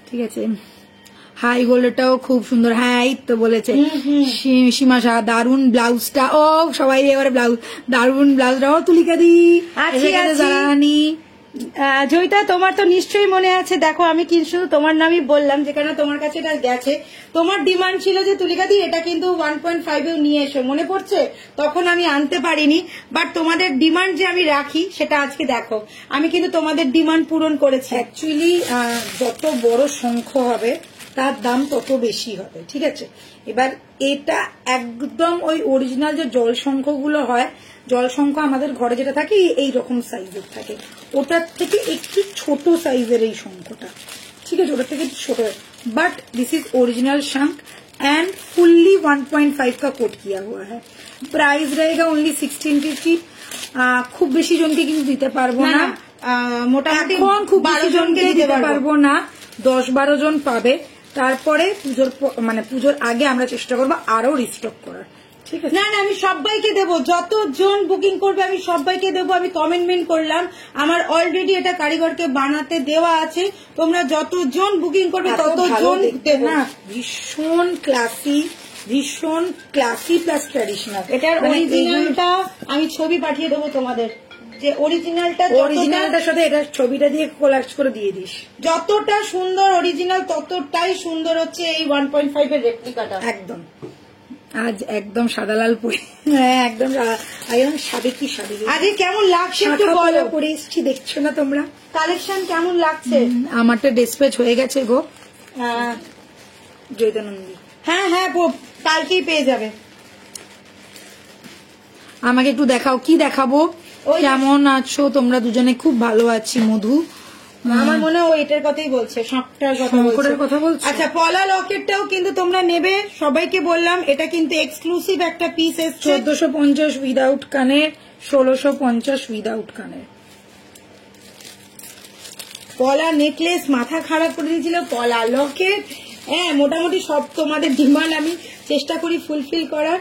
ঠিক আছে, হাই গোল্ডটাও খুব সুন্দর। হ্যাঁ এই তো বলেছে সীমা শাহ, দারুন ব্লাউজটা। ও সবাই এবারে ব্লাউজ, দারুন ব্লাউজটা। ও তুলিকা দি জারানি। জয়িতা, তোমার তো নিশ্চয়ই মনে আছে, দেখো আমি কিন্তু শুধু তোমার নামই বললাম, যেখানে তোমার কাছে এটা গেছে। তোমার ডিমান্ড ছিল যে তুলিকা দি এটা কিন্তু 1.5 নিয়ে এসো, মনে পড়ছে? তখন আমি আনতে পারিনি, বাট তোমাদের ডিমান্ড যে আমি রাখি সেটা আজকে দেখো, আমি কিন্তু তোমাদের ডিমান্ড পূরণ করেছি। অ্যাকচুয়ালি যত বড় শঙ্খ হবে তার দাম তত বেশি হবে, ঠিক আছে। এবার এটা একদম ওই অরিজিনাল যে জল শঙ্খগুলো হয়, জল শঙ্খ আমাদের ঘরে যেটা থাকে এই রকম সাইজের থাকে, ওটার থেকে একটু ছোট সাইজের এই শঙ্খটা, ঠিক আছে, ওটার থেকে একটু ছোট। बट दिस इज ओरिजिनल शंख एंड फुल्ली 1.5 का कोट किया हुआ है। प्राइस रहेगा ओनली 1650। খুব বেশি জনকে কিন্তু দিতে পারবো না, মোটামুটি এখন খুব 12 জনকে দিতে পারবো না, 10-12 জন পাবে। তারপরে পুজোর আগে আমরা চেষ্টা করবো আরো রিস্টক করার, ঠিক আছে। না না, আমি সবাইকে দেবো, যতজন বুকিং করবে আমি সবাইকে দেবো। আমি কমেন্টমেন্ট করলাম, আমার অলরেডি এটা কারিগরকে বানাতে দেওয়া আছে, তোমরা যতজন বুকিং করবে ততজন দেবো না। ভীষণ ক্লাসি প্লাস ট্র্যাডিশনাল। এটার অরিজিনালটা আমি ছবি পাঠিয়ে দেবো তোমাদের, যে অরিজিনালটার সাথে এটা ছবিটা দিয়ে কোলাজ করে দিয়ে দিস। যতটা সুন্দর অরিজিনাল ততটাই সুন্দর হচ্ছে এই 1.5 এর রেপ্লিকাটা। একদম আজ একদম সাদালাল পরে, একদম সাবেকি সাবেকি। আজকে কেমন লাগছে একটু বলো। পরে এসছি, দেখছো না তোমরা কালেকশন কেমন লাগছে? আমারটা ডিসপ্যাচ হয়ে গেছে গো জয়িতানন্দী। হ্যাঁ হ্যাঁ, কালকেই পেয়ে যাবে। আমাকে একটু দেখাও, কি দেখাবো? কেমন আছো তোমরা দুজনে? খুব ভালো আছি মধু। আমার মনে হয় এটার কথাই বলছে, শঙ্খটার কথা বলছে। আচ্ছা, পলা লকেটটাও কিন্তু তোমরা নেবে, সবাইকে বললাম এটা কিন্তু এক্সক্লুসিভ একটা পিস এসছে। 1450 উইদাউট কানের, 1650 উইদাউট কানের। পলা নেকলেস মাথা খারাপ করে দিয়েছিল, পলা লকেট, হ্যাঁ মোটামুটি সব তোমাদের ডিমান্ড আমি চেষ্টা করি ফুলফিল করার।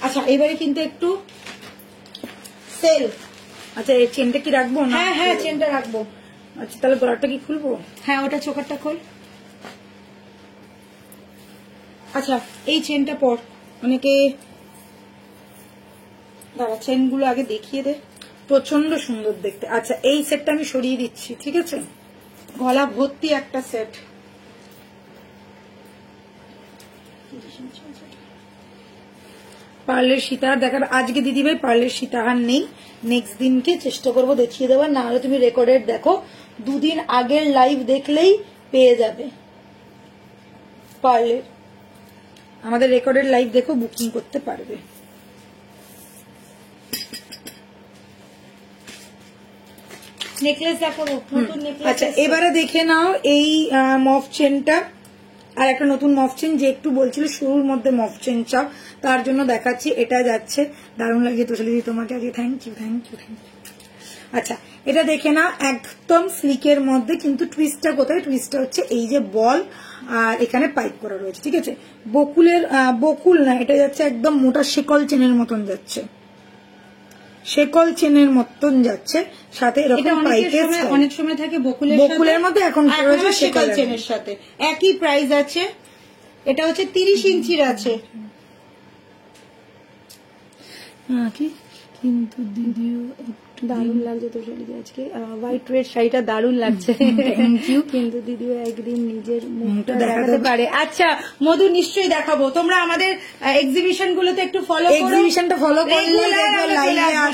আচ্ছা, এবারে কিন্তু একটু সেল। আচ্ছা, এই চেনটা কি রাখবো? হ্যাঁ হ্যাঁ, চেনটা রাখবো। আচ্ছা, তাহলে গলাটা কি খুলবো? হ্যাঁ, ওটা চোকারটা খোল। আচ্ছা, এই চেনটা পর, অনেকে দাঁড়া, চেনগুলো আগে দেখিয়ে দে। প্রচন্ড সুন্দর দেখতে। আচ্ছা, এই সেটটা আমি সরিয়ে দিচ্ছি, ঠিক আছে। গলা ভর্তি একটা সেট। পার্লের সীতাহার দেখার আজকে দিদিভাই পার্লের সীতাহার নেই, নেক্সট দিনকে চেষ্টা করবো দেখিয়ে দেওয়ার। না হলে তুমি রেকর্ডেড দেখো, দুদিন আগের লাইভ দেখলেই পেয়ে যাবে পার্লের। আমাদের রেকর্ডেড লাইভ দেখো, বুকিং করতে পারবে। নেকলেস দেখাবো, নতুন নেকলেস। আচ্ছা, এবারে দেখে নাও এই মফ চেনটা, আর একটা নতুন মফ চেন যে একটু বলছিল শুরুর মধ্যে মফ চেন চাও, তার জন্য দেখাচ্ছি। এটা যাচ্ছে, দারুণ লাগে তোষালি দি তোমাকে আগে, থ্যাংক ইউ। আচ্ছা, এটা দেখে নাও, একদম স্লিকের মধ্যে, কিন্তু টুইস্টটা কোথায়? টুইস্টটা হচ্ছে এই যে বল আর এখানে পাইপ করা রয়েছে, ঠিক আছে। বকুল না, এটা যাচ্ছে একদম মোটা শেকল চেনের মতন যাচ্ছে, শেকল চেনের মতন যাচ্ছে, সাথে এরকম পাইপের অনেক সময় থাকে বকুলের মধ্যে, এখন শেকল চেনের সাথে একই প্রাইস আছে। এটা হচ্ছে 30 ইঞ্চির আছে। কিন্তু দিদিও দারুণ লাগছে তো শাড়ি আজকে, হোয়াইট রেড শাড়িটা দারুণ লাগছে, কিন্তু দিদিও একদিন নিজের মুখটা দেখাতে পারে। আচ্ছা মধু, নিশ্চয়ই দেখাবো। তোমরা আমাদের এক্সিবিশন গুলোতে একটু ফলো করো, এক্সিবিশনটা ফলো করলে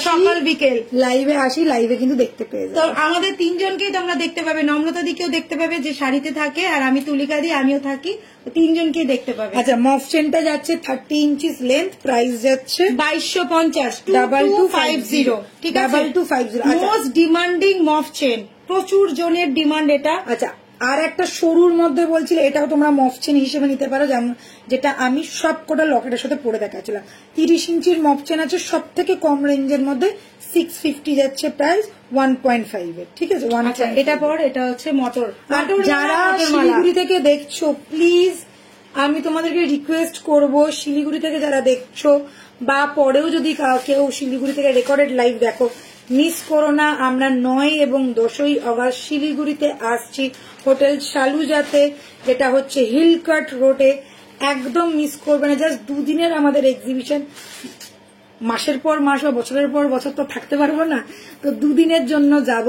সকাল বিকেল লাইভে আসি, লাইভে কিন্তু দেখতে পেয়ে যাবে। তো আমাদের তিনজনকেই তোমরা দেখতে পাবে, নম্রতা দিকেও দেখতে পাবে যে শাড়িতে থাকে, আর আমি তুলিকা দি আমিও থাকি, তিনজনকেই দেখতে পাবে। আচ্ছা, মফ চেনটা যাচ্ছে 30 ইঞ্চিস লেন্থ, প্রাইস যাচ্ছে 2250, 2250, ঠিক আছে, 2250। মোস্ট ডিমান্ডিং মফ চেন, প্রচুর জনের ডিমান্ড এটা। আচ্ছা, আর একটা সরুর মধ্যে বলছিল, এটাও তোমরা মফ চেন হিসেবে নিতে পারো, যেমন যেটা আমি সব কটা লকেটের সাথে পরে দেখাচ্ছিলাম। 30 ইঞ্চির মফ চেন আছে, সব থেকে কম রেঞ্জের মধ্যে 650 যাচ্ছে প্রাইস, 1.5 এর, ঠিক আছে। এটা পর, এটা হচ্ছে মটর। যারা শিলিগুড়ি থেকে দেখছো, প্লিজ আমি তোমাদেরকে রিকোয়েস্ট করব, শিলিগুড়ি থেকে যারা দেখছো বা পরেও যদি কেউ শিলিগুড়ি থেকে রেকর্ডেড লাইভ দেখো, মিস করো না। আমরা 9 এবং 10ই অগাস্ট শিলিগুড়িতে আসছি হোটেল শালুজাতে, যেটা হচ্ছে হিল কাট রোডে। একদম মিস করবে না। জাস্ট 2 দিনের আমাদের এক্সিবিশন, মাসের পর মাস বা বছরের পর বছর তো থাকতে পারবো না, তো 2 দিনের জন্য যাব।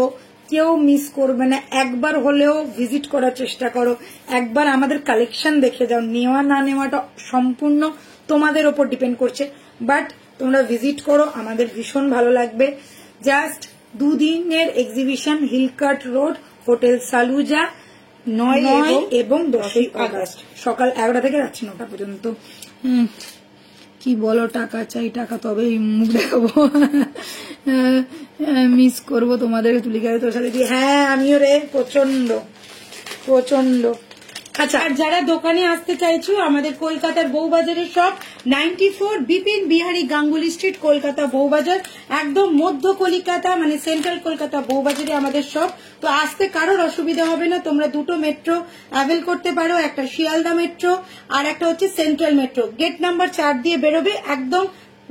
কেউ মিস করবে না, একবার হলেও ভিজিট করার চেষ্টা করো, একবার আমাদের কালেকশন দেখে যাও। নেওয়া না নেওয়াটা সম্পূর্ণ তোমাদের ওপর ডিপেন্ড করছে, বাট তোমরা ভিজিট করো, আমাদের ভীষণ ভালো লাগবে। জাস্ট 2 দিনের exhibition, Hill Cart road, hotel Saluja, 9 এবং 10ই আগস্ট, সকাল 11টা থেকে রাত্রি 9টা পর্যন্ত। কি বলো, টাকা চাই, টাকা তবেই মুখ দেখাবো। মিস করবো তোমাদের তুলিকায় তোর সাথে দিয়ে। হ্যাঁ আমিও রে, প্রচন্ড প্রচন্ড। আচ্ছা, আর যারা দোকানে আসতে চাইছো, আমাদের কলকাতার বউবাজারের সব 94 বিপিন বিহারী গাঙ্গুলি স্ট্রিট, কলকাতা বউবাজার, একদম মধ্য কলকাতা মানে সেন্ট্রাল কলকাতা বউবাজারে আমাদের সব। তো আসতে কারোর অসুবিধা হবে না। তোমরা 2টো মেট্রো অ্যাভেল করতে পারো, একটা শিয়ালদা মেট্রো আর একটা হচ্ছে সেন্ট্রাল মেট্রো। গেট নাম্বার 4 দিয়ে বেরোবে, একদম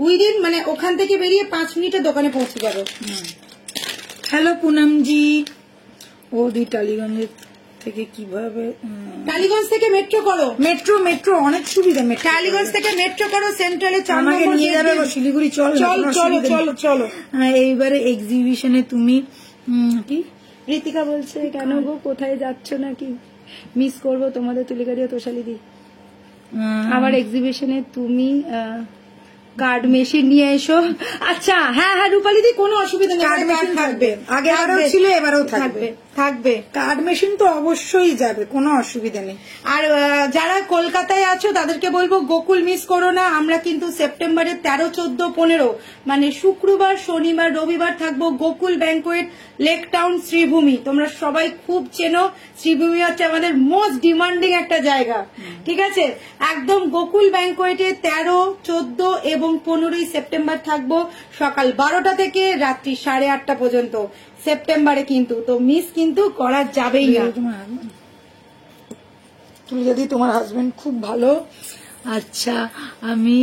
উইদিন মানে ওখান থেকে বেরিয়ে 5 মিনিটে দোকানে পৌঁছে যাবে। হ্যালো পুনমজি, ও দি টালিগঞ্জের থেকে কিভাবে? টালিগঞ্জ থেকে মেট্রো করো, মেট্রো মেট্রো অনেক সুবিধা। টালিগঞ্জ থেকে মেট্রো করো, সেন্ট্রালে 4 আমাকে নম্বর নিয়ে যাবে শিলিগুড়ি। চল চলো চলো চলো চলো। এইবারে এক্সিবিশনে তুমি কি ঋতিকা বলছে, কেন গো কোথায় যাচ্ছ নাকি? মিস করবো তোমাদের তুলিকারি ও তোষালিদি। আমার এক্সিবিশনে তুমি কার্ড মেশিন নিয়ে এসো। আচ্ছা, হ্যাঁ হ্যাঁ রূপালিদি, কোনো অসুবিধা নেই, কার্ড মেশিন থাকবে, আগে আরও ছিল, এবারেও থাকবে থাকবে। কার্ড মেশিন তো অবশ্যই যাবে, কোনো অসুবিধা নেই। আর যারা কলকাতায় আছো তাদেরকে বলবো গোকুল মিস করো না। আমরা কিন্তু সেপ্টেম্বরের 13, 14, 15 মানে শুক্রবার, শনিবার, রবিবার থাকবো গোকুল ব্যাংকোয়েট, লেক টাউন, শ্রীভূমি। তোমরা সবাই খুব চেনো, শ্রীভূমি হচ্ছে আমাদের মোস্ট ডিমান্ডিং একটা জায়গা, ঠিক আছে? একদম গোকুল ব্যাংকোয়েটে 13, 14 এবং 15ই সেপ্টেম্বর থাকবো, সকাল 12টা থেকে রাত্রি 8:30 পর্যন্ত সেপ্টেম্বরে। কিন্তু তো মিস কিন্তু করা যাবেই না। তুমি যদি তোমার হাজবেন্ড খুব ভালো। আচ্ছা, আমি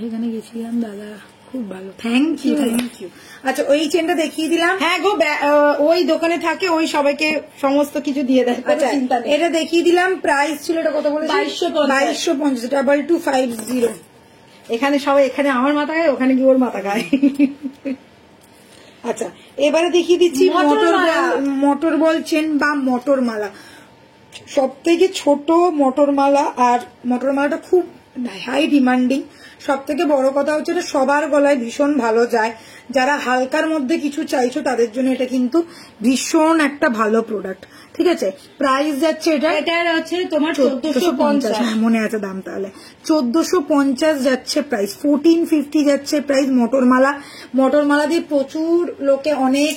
সেখানে গেছিলাম দাদা, খুব ভালো, থ্যাংক ইউ থ্যাংক ইউ। আচ্ছা, ওই চেনটা দেখিয়ে দিলাম। হ্যাঁ গো, ওই দোকানে থাকে, ওই সবাইকে সমস্ত কিছু দিয়ে দেয়, আচ্ছা চিন্তা নেই। এটা দেখিয়ে দিলাম। প্রাইস ছিল, এটা কত বলে? 2250, 2250। এখানে সবাই, এখানে আমার মাথা খায়, ওখানে কি ওর মাথা খায়। আচ্ছা, এবারে দেখিয়ে দিচ্ছি মোটর বল চেন বা মোটর মালা। সব থেকে ছোট মোটর মালা, আর মোটর মালাটা খুব হাই ডিমান্ডিং। সব থেকে বড় কথা হচ্ছে এটা সবার গলায় ভীষণ ভালো যায়। যারা হালকার মধ্যে কিছু চাইছো তাদের জন্য এটা কিন্তু ভীষণ একটা ভালো প্রোডাক্ট, ঠিক আছে? প্রাইস যাচ্ছে এটার হচ্ছে তোমার 1450। হ্যাঁ মনে আছে দাম, তাহলে 1450 যাচ্ছে প্রাইস। 1450 যাচ্ছে প্রাইস মোটর মালা। মোটর মালা দিয়ে প্রচুর লোকে অনেক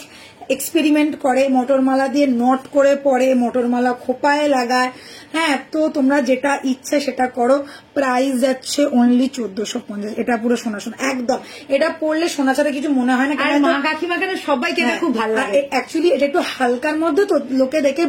এক্সপেরিমেন্ট করে, মোটর মালা দিয়ে নট করে পরে, মোটর মালা খোপায় লাগায়। হ্যাঁ, তো তোমরা যেটা ইচ্ছে সেটা করো। প্রাইস যাচ্ছে অনলি 1450। এটা পুরো সোনা সোনা একদম। এটা পড়লে সোনা ছাড়া কিছু মনে হয় না। আর মা কাকিমা কেন সবাইকে এটা খুব ভালো লাগে। অ্যাকচুয়ালি এটা একটু হালকার মধ্যে, তো লোকে দেখে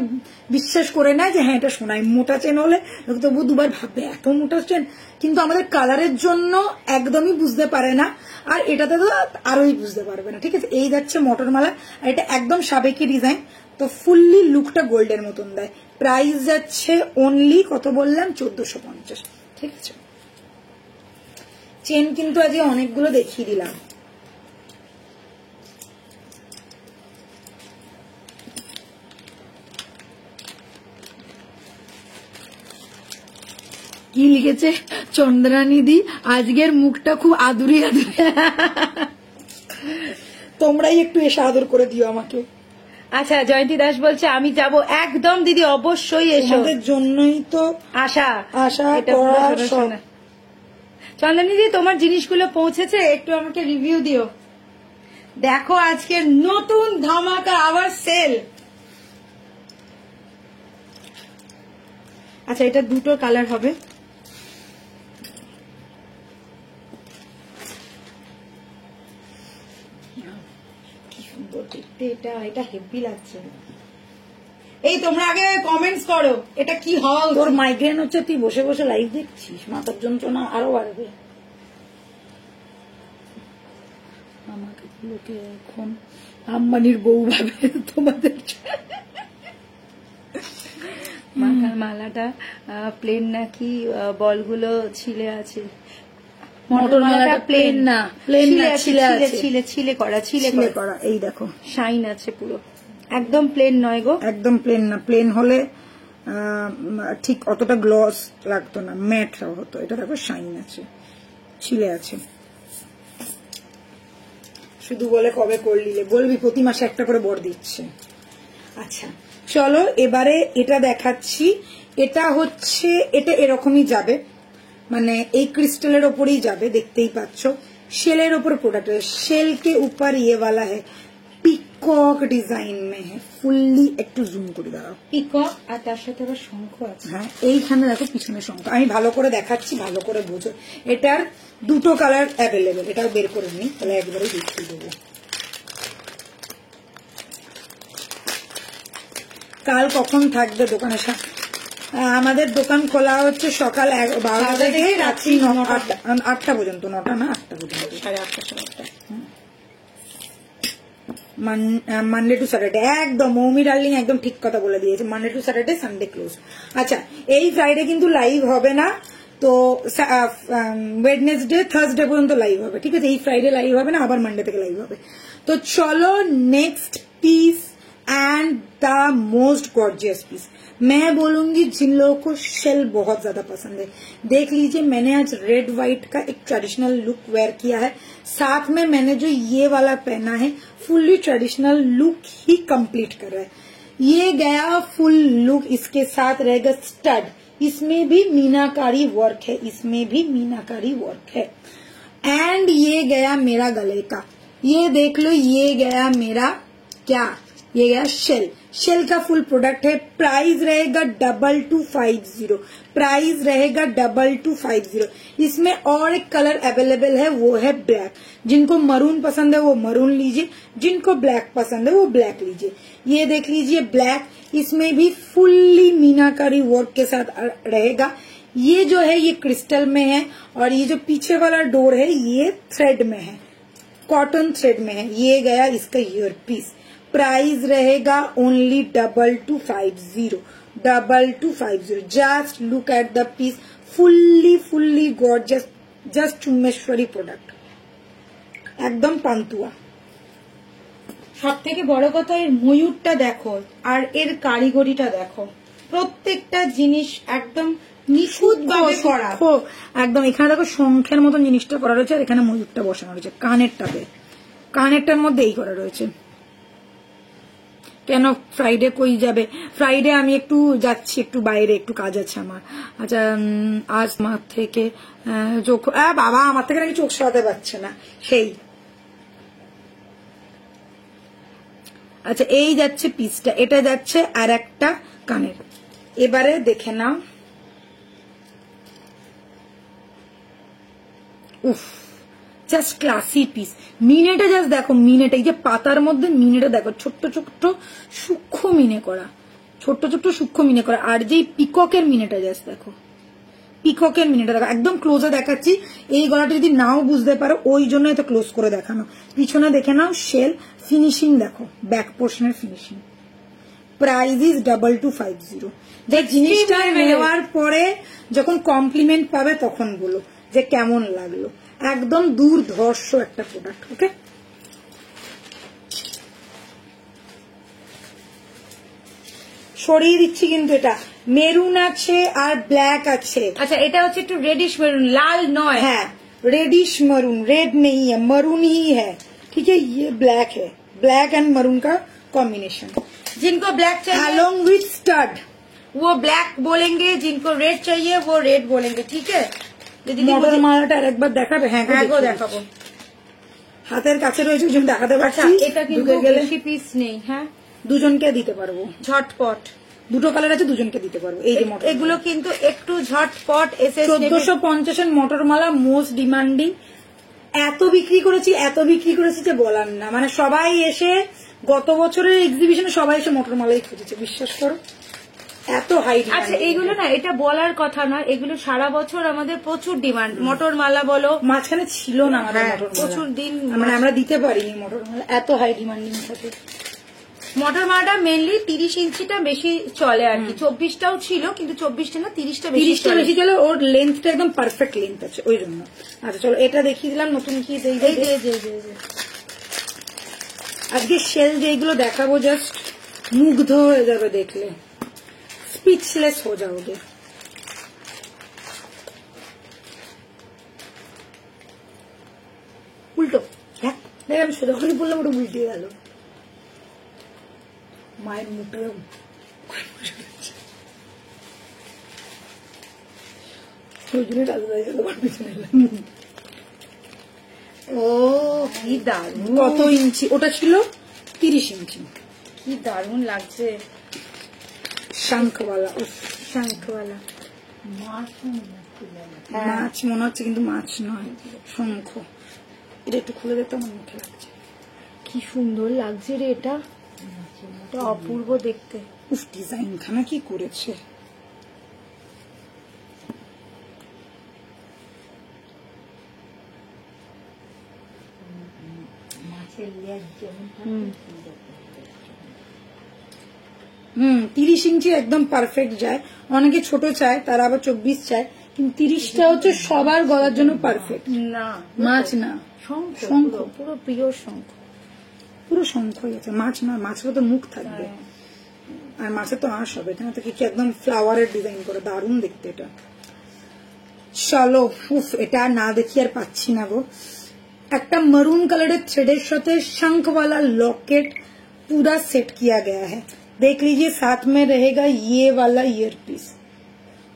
বিশ্বাস করে নেয় যে হ্যাঁ এটা সোনাই। মোটা চেন হলে লোক তবু দুবার ভাববে এত মোটা চেন, কিন্তু আমাদের কালারের জন্য একদমই বুঝতে পারে না, আর এটাতে তো আরোই বুঝতে পারবে না, ঠিক আছে? এই যাচ্ছে মোটর মালা, আর এটা একদম সাবেকি ডিজাইন, তো ফুললি লুকটা গোল্ডের মতন দেয়। প্রাইস যাচ্ছে অনলি কত বললাম? 1450, ঠিক আছে? চেন কিন্তু আজকে অনেকগুলো দেখিয়ে দিলাম। কি লিখেছে চন্দ্রানিধি, আজকের মুখটা খুব আদুরি আদুরি। তোমরাই একটু এসে আদর করে দিও আমাকে। আচ্ছা, জয়ন্তী দাস বলছে আমি যাব। একদম দিদি, অবশ্যই এসো, তোমাদের জন্যই তো আশা করা। চন্দ্রানিধি, তোমার জিনিসগুলো পৌঁছেছে, একটু আমাকে রিভিউ দিও। দেখো আজকে নতুন ধামাকা, আবার সেল। আচ্ছা, এটা 2টো কালার হবে। কি সুন্দর দেখতে, এটা হেভি লাগছে। এই তোমরা আগে কমেন্টস করো এটা কি হওয়া উচিত। তোর মাইগ্রেন হচ্ছে, তুই বসে বসে লাইভ দেখছিস, মাথার যন্ত্রণা আরো বাড়বে। আমাকে লোকে এখন আম্বানির বউ ভাবে তোমাদের। মাথার মালাটা প্লেন নাকি বলগুলো ছিলে আছে? মোটর মালাটা প্লেন না, প্লেন না, ছিলে আছে, ছিলে করা, ছিলে করা। এই দেখো শাইন আছে পুরো, একদম প্লেন নয় গো, একদম প্লেন না। প্লেন হলে ঠিক অতটা গ্লস লাগতো না, ম্যাট হতো। এটা দেখো শাইন আছে, ছিলে আছে। শুধু বলে কবে করলিলে, বলবি প্রতি মাসে একটা করে বর দিচ্ছে। আচ্ছা চলো এবারে এটা দেখাচ্ছি। এটা হচ্ছে, এটা এরকমই যাবে, মানে এই ক্রিস্টালের ওপরেই যাবে, দেখতেই পাচ্ছ। शेल ऊपर प्रोडक्ट है, शेल के ऊपर ये वाला है, পিকক ডিজাইন মে है ফুললি। একটু জুম করে দাঁড়াও, পিকক আর তার সাথে আবার শঙ্খ আছে। হ্যাঁ এইখানে দেখো পিছনে শঙ্খ, আমি ভালো করে দেখাচ্ছি, ভালো করে বোঝো। এটার দুটো কালার অ্যাভেলেবেল, এটাও বের করে নিই, তাহলে একবারে দেখিয়ে দেবো। কাল কখন থাকবে দোকানের সাথে? আমাদের দোকান খোলা হচ্ছে সকাল 12টা থেকে রাত্রি 8টা পর্যন্ত। 9টা না 8টা পর্যন্ত, 8:30 9টা। মানডে টু স্যাটারডে, একদম মৌমি ডার্লিং একদম ঠিক কথা বলে দিয়েছে। Monday to Saturday, Sunday close. আচ্ছা এই ফ্রাইডে কিন্তু লাইভ হবে না, তো ওয়েডনেসডে থার্সডে পর্যন্ত লাইভ হবে, ঠিক আছে? এই ফ্রাইডে লাইভ হবে না, আবার মানডে থেকে লাইভ হবে। তো চলো next piece and the most gorgeous piece. मैं बोलूंगी जिन लोगों को शेल बहुत ज्यादा पसंद है, देख लीजिए मैंने आज रेड व्हाइट का एक ट्रेडिशनल लुक वेयर किया है, साथ में मैंने जो ये वाला पहना है फुल्ली ट्रेडिशनल लुक ही कंप्लीट कर रहा है। ये गया फुल लुक, इसके साथ रहेगा स्टड, इसमें भी मीनाकारी वर्क है, इसमें भी मीनाकारी वर्क है। एंड ये गया मेरा गले का, ये देख लो, ये गया मेरा क्या, ये गया शेल। शेल का फुल प्रोडक्ट है, प्राइस रहेगा 2250, प्राइस रहेगा 2250। इसमें और एक कलर अवेलेबल है, वो है ब्लैक। जिनको मरून पसंद है वो मरून लीजिए, जिनको ब्लैक पसंद है वो ब्लैक लीजिए। ये देख लीजिए ब्लैक, इसमें भी फुल्ली मीनाकारी वर्क के साथ रहेगा। ये जो है ये क्रिस्टल में है, और ये जो पीछे वाला डोर है ये थ्रेड में है, कॉटन थ्रेड में है। ये गया इसका ईयर पीस, प्राइस रहेगा only 2250, 2250। Just look at the piece, fully gorgeous, just चुम्बेश्वरी प्रोडक्ट, एकदम पांतुआ। সব থেকে বড় কথা এর ময়ূরটা দেখো আর এর কারিগরিটা দেখো, প্রত্যেকটা জিনিস একদম নিখুঁতভাবে করা, একদম। এখানে দেখো শঙ্খের মতন জিনিসটা করা রয়েছে, আর এখানে ময়ূরটা বসানো রয়েছে কানেরটাতে, কানেরটার মধ্যে এই করা রয়েছে। কেন ফ্রাইডে কই যাবে? ফ্রাইডে আমি একটু যাচ্ছি, একটু বাইরে, একটু কাজ আছে আমার। আচ্ছা আজ আমার থেকে চোখ, বাবা আমার থেকে নাকি চোখ সরাতে পারছে না সেই। আচ্ছা এই যাচ্ছে পিসটা, এটা যাচ্ছে আর একটা কানের। এবারে দেখে নাও, উফ জাস্ট ক্লাসি পিস। মিনেটা জাস্ট দেখো, মিনেটা এই যে পাতার মধ্যে মিনেটা দেখো, ছোট্ট ছোট্ট সূক্ষ্ম মিনে করা, ছোট্ট ছোট্ট সূক্ষ্ম মিনে করা। আর যে পিককের মিনেটা জাস্ট দেখো, পিককের মিনেটা দেখো, একদম ক্লোজে দেখাচ্ছি। এই গলাটা যদি নাও বুঝতে পারো ওই জন্য এত ক্লোজ করে দেখানো। পিছনে দেখে নাও শেল, ফিনিশিং দেখো, ব্যাক পোর্শনের ফিনিশিং। Price is 2250। যে জিনিসটা নেওয়ার পরে যখন কমপ্লিমেন্ট পাবে তখন বলো যে কেমন লাগলো। একদম দুর্ধর্ষ একটা প্রোডাক্ট। ওকে সরিয়ে দিচ্ছি কিন্তু, এটা মেরুন আছে আর ব্ল্যাক আছে। আচ্ছা এটা হচ্ছে একটু রেডিশ মেরুন, লাল নয়। হ্যাঁ रेडिश मरून, रेड नहीं है, मरून ही है, ठीक है? ये ब्लैक है, ब्लैक एंड मरून का कॉम्बिनेशन। जिनको ब्लैक चाहिए along with stud वो ब्लैक बोलेंगे, जिनको रेड चाहिए वो रेड बोलेंगे, ठीक है? মডেল মালাটা আরেকবার দেখাবে? হ্যাঁ গো দেখাবো, হাতের কাছে রয়েছে ওই জন্য দেখাতে পারছি। এটা কিন্তু বেশি পিস নেই। হ্যাঁ দুজনকে দিতে পারবো, ঝটপট দুটো কালার আছে, দুজনকে দিতে পারবো। এই যে মডেল, এগুলো কিন্তু একটু ঝটপট এসে 1450 মটর মালা, মোস্ট ডিমান্ডিং। এত বিক্রি করেছি যে বলার না, মানে সবাই এসে গত বছরের এক্সিবিশনে সবাই এসে মটর মালাই খুঁজেছে, বিশ্বাস করো। এত হাই। আচ্ছা এগুলো না, এটা বলার কথা না, এগুলো সারা বছর আমাদের প্রচুর ডিমান্ড। মটর মালা বলো, মাঝখানে ছিল না আমাদের মটর মালা, প্রচুর দিন মানে আমরা দিতে পারিনি মটর মালা, এত হাই ডিমান্ডিং থাকে। মটর মালাটা মেনলি 30 ইঞ্চিটা বেশি চলে আর কি, 24টাও ছিল কিন্তু 24টা না 30টা বেশি চলে। ওর লেন্থটা একদম পারফেক্ট লেন্থ আছে ওই জন্য। আচ্ছা চলো এটা দেখিয়ে দিলাম নতুন কি। আজকে শেল যেগুলো দেখাবো জাস্ট মুগ্ধ হয়ে যাবে দেখলে, স্পিচলেস হয়ে যাওগে। উল্টো দেখ, আমি সোজাখানি বললাম ওটা উল্টে গেল। মায়ের মুখটা ও কি দারুণ। কত ইঞ্চি ওটা ছিল? 30 ইঞ্চি। কি দারুণ লাগছে। শঙ্খওয়ালা, শঙ্খওয়ালা মাছ মনে হচ্ছে কিন্তু মাছ নয়, শঙ্খ। এটা একটু খুলে দেখতে আমার মুখে লাগছে। কি সুন্দর লাগছে রে, এটা অপূর্ব দেখতে। উফ ডিজাইন খানা কি করেছে। মাছের লেজ যেমন 30 ইঞ্চি একদম পারফেক্ট যায়। অনেকে ছোট চায়, তারা আবার 24 চায়, কিন্তু 30টা হচ্ছে সবার গলার জন্য পারফেক্ট। না মাছ না, শঙ্খ, পুরো পিওর শঙ্খ, পুরো শঙ্খ হয়ে গেছে। মাছ না, মাছের তো মুখ থাকবে, আর মাছের তো আঁশ হবে। এখানে তো কিছু একদম ফ্লাওয়ারের ডিজাইন করে, দারুণ দেখতে এটা। চলো উফ এটা না দেখি আর পাচ্ছি না গো। একটা मरून कलर थ्रेडर साथे शंख वाला लॉकेट पूरा सेट किया गया है। देख लीजिए साथ में रहेगा ये वाला ईयर पीस,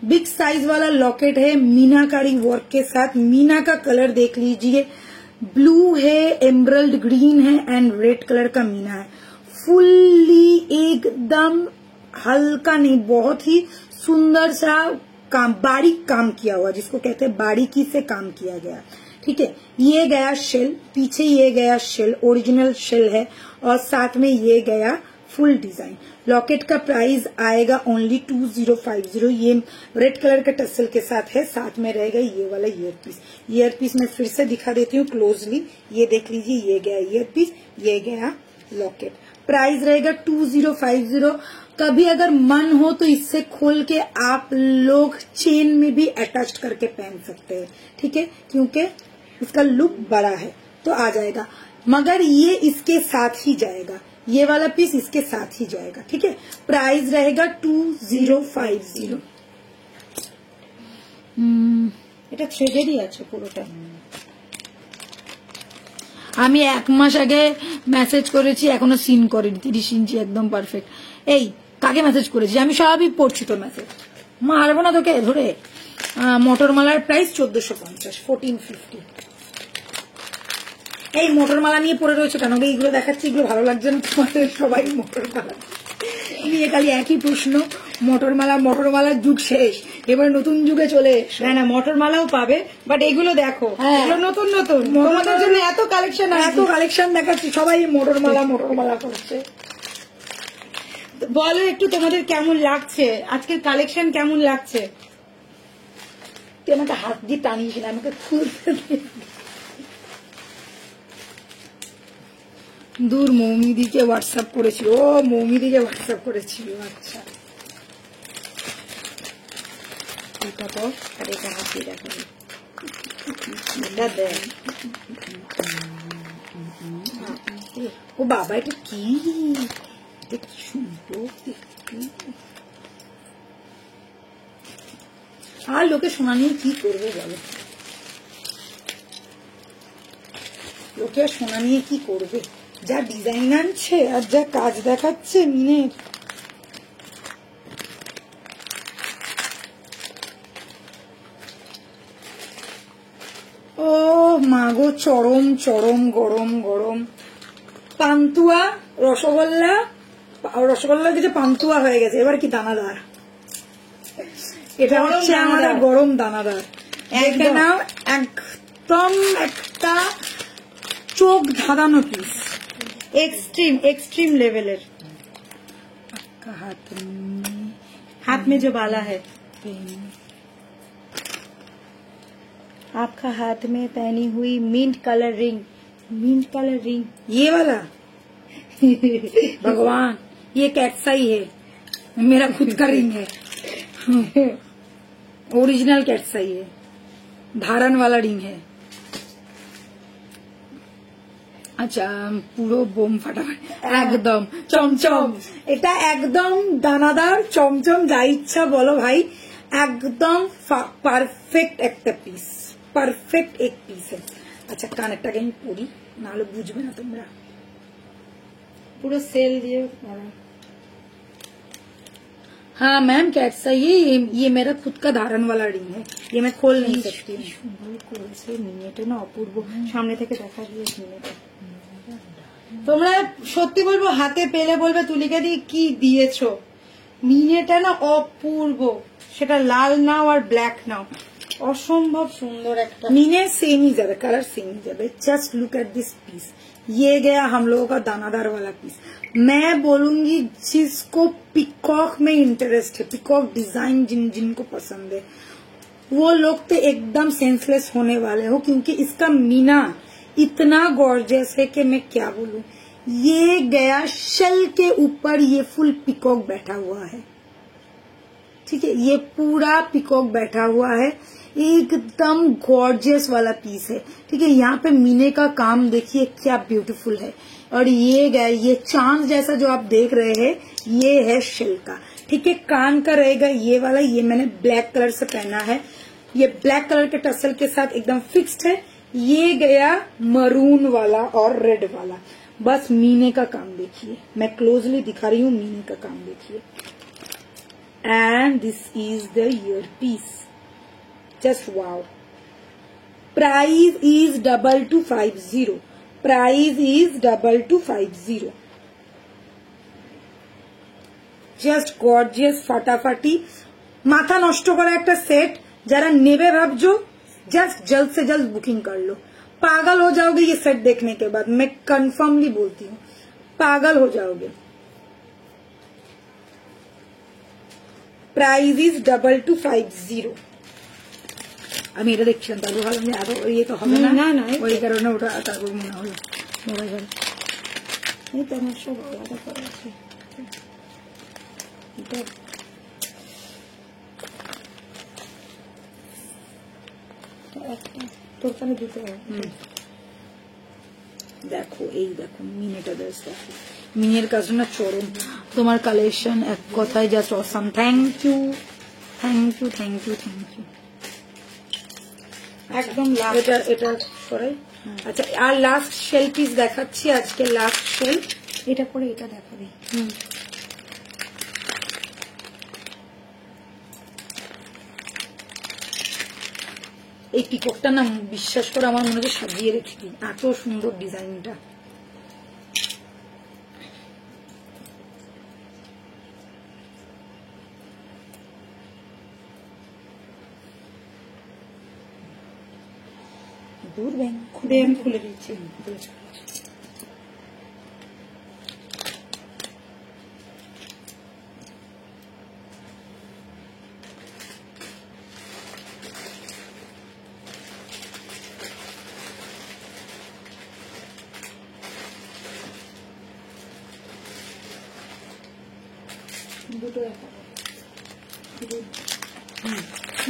बिग साइज वाला लॉकेट है मीनाकारी वर्क के साथ। मीना का कलर देख लीजिए, ब्लू है, एमरल्ड ग्रीन है एंड रेड कलर का मीना है। फुल्ली एकदम हल्का नहीं, बहुत ही सुंदर सा काम, बारीक काम किया हुआ, जिसको कहते हैं बारीकी से काम किया गया। ठीक है, ये गया शेल, पीछे ये गया शेल, ओरिजिनल शेल है, और साथ में ये गया फुल डिजाइन। लॉकेट का प्राइस आएगा ओनली 2050। ये रेड कलर के टसल के साथ है, साथ में रहेगा ये वाला ईयर पीस। ईयर पीस मैं फिर से दिखा देती हूँ क्लोजली, ये देख लीजिए, ये गया ईयर पीस, ये गया लॉकेट। प्राइस रहेगा 2050। कभी अगर मन हो तो इससे खोल के आप लोग चेन में भी अटैच करके पहन सकते हैं, ठीक है, क्योंकि इसका लुक बड़ा है तो आ जाएगा। मगर ये इसके साथ ही जाएगा, ये वाला पीस इसके साथ ही जाएगा, ठीक है। प्राइस रहेगा 2050। এটা থ্রেডেরই আছে পুরোটা। আমি 1 মাস আগে মেসেজ করেছি, এখনো সিন করেনি। 30 ইঞ্চি একদম পারফেক্ট। এই কাকে মেসেজ করেছি? আমি সবই পড়ছি তো মেসেজ, মারবো না তোকে ধরে। মোটরমালার প্রাইস 1450, 1450। এই মোটরমালা নিয়ে পড়ে রয়েছে কেন? এইগুলো দেখাচ্ছি, এগুলো ভালো লাগছে না তোমাদের? সবাই মোটরমালা নিয়ে খালি একই প্রশ্ন। মোটরমালার যুগ শেষ, এবার নতুন যুগে চলে এসো। না মোটরমালাও পাবে, বাট এগুলো দেখো, এগুলো নতুন নতুন, তোমাদের জন্য এত কালেকশন দেখাচ্ছি। সবাই মোটরমালা করছে। বলো একটু তোমাদের কেমন লাগছে, আজকের কালেকশন কেমন লাগছে? তুই আমাকে হাত দিয়ে টানিয়েছিল, আমাকে খুলতে দূর। মৌমিদিকে হোয়াটসঅ্যাপ করেছিল, ও মৌমিদিকে হোয়াটসঅ্যাপ করেছিল। আচ্ছা এটা তো আর এটা হাত দিয়ে দেখাবো, এটা দেখ। ও বাবা, এটা কি সুন্দর দেখতে। আর লোকে সোনা নিয়ে কি করবে বলো? লোকে সোনা নিয়ে কি করবে? যা ডিজাইন আনছে আর যা কাজ দেখাচ্ছে মিনের, ও মাগো, চরম চরম গরম গরম। পান্তুয়া রসগোল্লা কিছু পান্তুয়া হয়ে গেছে, এবার কি দানাদার। এটা হচ্ছে আমাদের গরম দানাদার। দেখে নাও, একদম একটা চোখ ধাঁধানো পিস, এক্সট্রিম লেভেলের। हाथ में जो बाला है, आपका हाथ में पहनी हुई mint colour ring, mint colour ring. ये वाला भगवान, ये कैटसा ही है, मेरा खुद का रिंग है। ओरिजिनल कैटसा ही है, धारण वाला रिंग है। আচ্ছা পুরো বোম ফাটাফাটি একদম চমচম, এটা একদম দানাদার চমচম, যা ইচ্ছা বলো ভাই, একদম পারফেক্ট একটা পিস, পারফেক্ট এক পিস। আচ্ছা কানেরটাকে আমি পরি, নাহলে বুঝবে না তোমরা। पूरा सेल दिए पड़ा। हाँ मैम कैसा ये मेरा खुद का धारण वाला रिंग है, ये मैं खोल नहीं सकती हूँ। মিনিটে না অপূর্ব, সামনে থেকে দেখা দিয়ে মিনিটে। তোমরা সত্যি বলবো, হাতে পেলে বলবে তুলিকা দি কি দিয়েছো। মিনিটা না অপূর্ব, সেটা লাল নাও আর ব্ল্যাক নাও, অসম্ভব সুন্দর একটা। मीने सेम ही जावे, कलर सेम ही जावे। Just look at this piece, ये गया हम लोगों का दानादार वाला पीस। मैं बोलूंगी जिसको पिकॉक में इंटरेस्ट है, पिकॉक डिजाइन जिनको पसंद है, वो लोग तो एकदम सेंसलेस होने वाले हो, क्योंकि इसका मीना इतना गॉर्जियस है कि मैं क्या बोलूं। ये गया शेल के ऊपर, ये फुल पिकॉक बैठा हुआ है, ठीक है, ये पूरा पिकॉक बैठा हुआ है, एकदम गॉर्जियस वाला पीस है, ठीक है। यहाँ पे मीने का काम देखिए क्या ब्यूटीफुल है, और ये गया ये चांद जैसा जो आप देख रहे हैं, ये है शेल का, ठीक है। कान का रहेगा ये वाला, ये मैंने ब्लैक कलर से पहना है, ये ब्लैक कलर के टसल के साथ एकदम फिक्स्ड है। ये गया मरून वाला और रेड वाला, बस मीने का काम देखिए, मैं क्लोजली दिखा रही हूँ, मीने का काम देखिए। And this is the ear piece, just wow. Price is 2250, price is 2250। Just gorgeous ফাটাফাটি, মাথা নষ্ট করা একটা সেট। যারা নেবে ভাবছো, जस्ट जल्द से जल्द बुकिंग कर लो, पागल हो जाओगे ये सेट देखने के बाद, मैं कंफर्मली बोलती हूँ, पागल हो जाओगे। Price is 2250। আমি এটা দেখছিলাম, তারপর ভাবলাম যে এত ইয়ে তো হবে না, না, ওই কারণে ওটা তারপর মনে হলো মোবাইল। এই তো আমার সব আলাদা করা আছে। এটা তোর কানে দুটো দেখো, এই দেখো মিনেটা জাস্ট দেখো, মিনের কাছে না চরম, তোমার কালেকশন এক কথায় just awesome. Thank you, thank you, thank you, thank you. একদম এটা এটা সরাই। আচ্ছা, আর লাস্ট শেল পিস দেখাচ্ছি আজকে, লাস্ট শেল। এটা করে এটা দেখাবি। এই পিককটা না বিশ্বাস করে আমার মনে হচ্ছে সাজিয়ে রেখেছি, এত সুন্দর ডিজাইনটা। দূর ব্যাং খুলে দিচ্ছি। দুটো দেখাবো,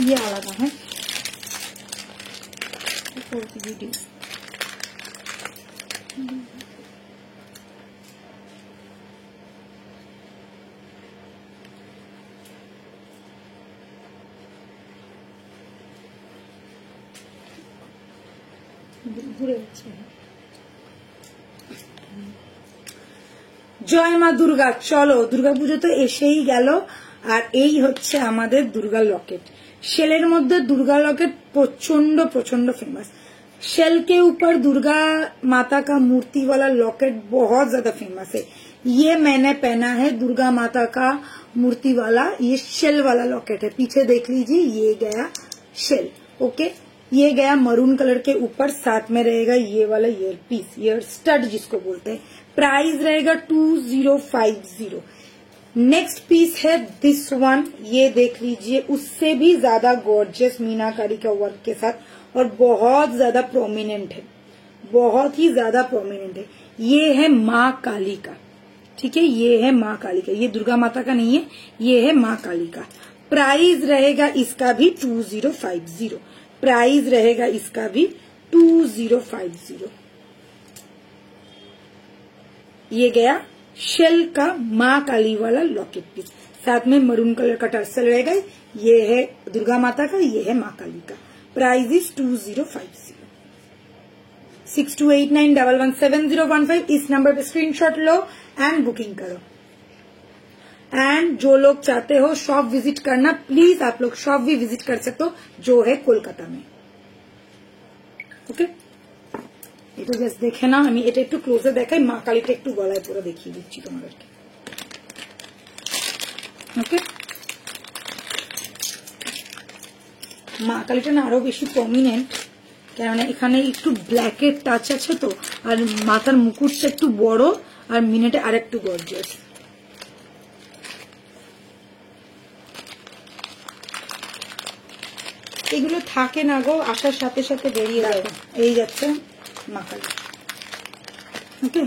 ये আলাদা। হ্যাঁ, ভিডিও ঘুরে যাচ্ছে। জয় মা দুর্গা। চলো, দুর্গাপুজো তো এসেই গেল, আর এই হচ্ছে আমাদের দুর্গা লকেট। शेल मध्य दुर्गा लॉकेट प्रचंड प्रचंड फेमस। शेल के ऊपर दुर्गा माता का मूर्ति वाला लॉकेट बहुत ज्यादा फेमस है। ये मैंने पहना है दुर्गा माता का मूर्ति वाला, ये शेल वाला लॉकेट है। पीछे देख लीजिए, ये गया शेल। ओके, ये गया मरून कलर के ऊपर, साथ में रहेगा ये वाला ईयर पीस, ईयर स्टड जिसको बोलते हैं। प्राइस रहेगा 2050। नेक्स्ट पीस है दिस वन, ये देख लीजिए, उससे भी ज्यादा गॉर्जियस मीनाकारी का वर्क के साथ और बहुत ज्यादा प्रोमिनेंट है, बहुत ही ज्यादा प्रोमिनेंट है। ये है माँ काली का, ठीक है, ये है माँ काली का, ये दुर्गा माता का नहीं है, ये है माँ काली का। प्राइस रहेगा इसका भी 2050, प्राइस रहेगा इसका भी 2050। ये गया शेल का माँ काली वाला लॉकेट पीस, साथ में मरून कलर का टर्सल रहेगा। ये है दुर्गा माता का, ये है माँ काली का। Price is 2050। 6289117015 इस नंबर पे स्क्रीनशॉट लो एंड बुकिंग करो। एंड जो लोग चाहते हो शॉप विजिट करना, प्लीज आप लोग शॉप भी विजिट कर सकते हो, जो है कोलकाता में। ওকে, এটা জাস্ট দেখে না, আমি এটা একটু ক্লোজে দেখাই, মা কালীটা একটু গলায় পুরো দেখিয়ে দিচ্ছি তোমাদেরকে। ওকে, মা কালীটা না আরো বেশি প্রমিনেন্ট, কেননা এখানে একটু ব্ল্যাকের টাচ আছে তো, আর মাথার মুকুটটা একটু বড়, আর মিনেটে আর একটু গর্জিয়াস। এগুলো থাকে না গো, আসার সাথে সাথে বেরিয়ে যায়। এই যাচ্ছে মা কালী। ওকে,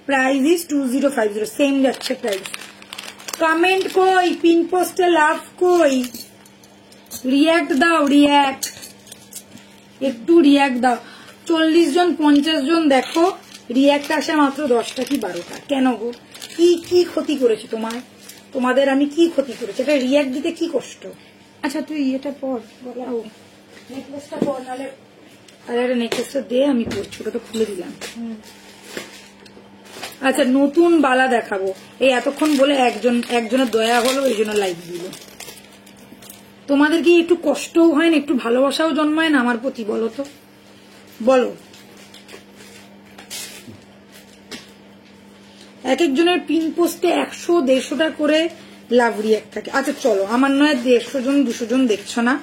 প্রাইস ইজ 2050, সেম যাচ্ছে প্রাইস। কমেন্ট কই, পিন পোস্টে লাভ কই, রিয়াক্ট দাও, রিয়াক্ট, একটু রিয়াক্ট দাও। 40 জন 50 জন দেখো, রিয়াক্ট আসে মাত্র 10টা কি 12টা। কেন গো, কি কি ক্ষতি করেছি তোমাদের আমি কি ক্ষতি করেছি? এটা রিয়াক্ট দিতে কি কষ্ট? আচ্ছা তুই এটা পর, নেকলেসটা পর, নাহলে আরে নেকলেসটা দে, আমি পরছি, ওটা তো খুলে দিলাম। আচ্ছা, নতুন বালা দেখাবো, এই এতক্ষণ বলে একজনের দয়া হলো, এই জন্য লাইক দিল। তোমাদের কি একটু কষ্টও হয় না, একটু ভালোবাসাও জন্মায় না আমার প্রতি? বলো তো, বলো। এক একজনের পিন পোস্টে 100-150টা করে লাভ রিয়াক্ট থাকে। আচ্ছা চলো, আমার নয় 150 জন 200 জন দেখছো না,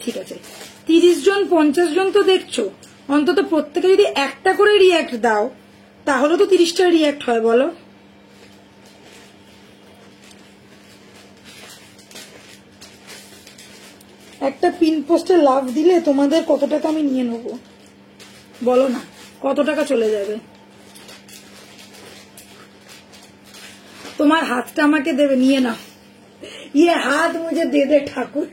ঠিক আছে, 30 জন 50 জন তো দেখছো, অন্তত প্রত্যেকে যদি একটা করে রিয়াক্ট দাও, তাহলে তো 30টা রিয়াক্ট হয়, বলো। একটা পিন পোস্টে লাভ দিলে তোমাদের কত টাকা আমি নিয়ে নেবো বলো না, কত টাকা চলে যাবে? তোমার হাতটা আমাকে দেবে, নিয়ে নাও, ये हाथ मुझे दे दे ठाकुर।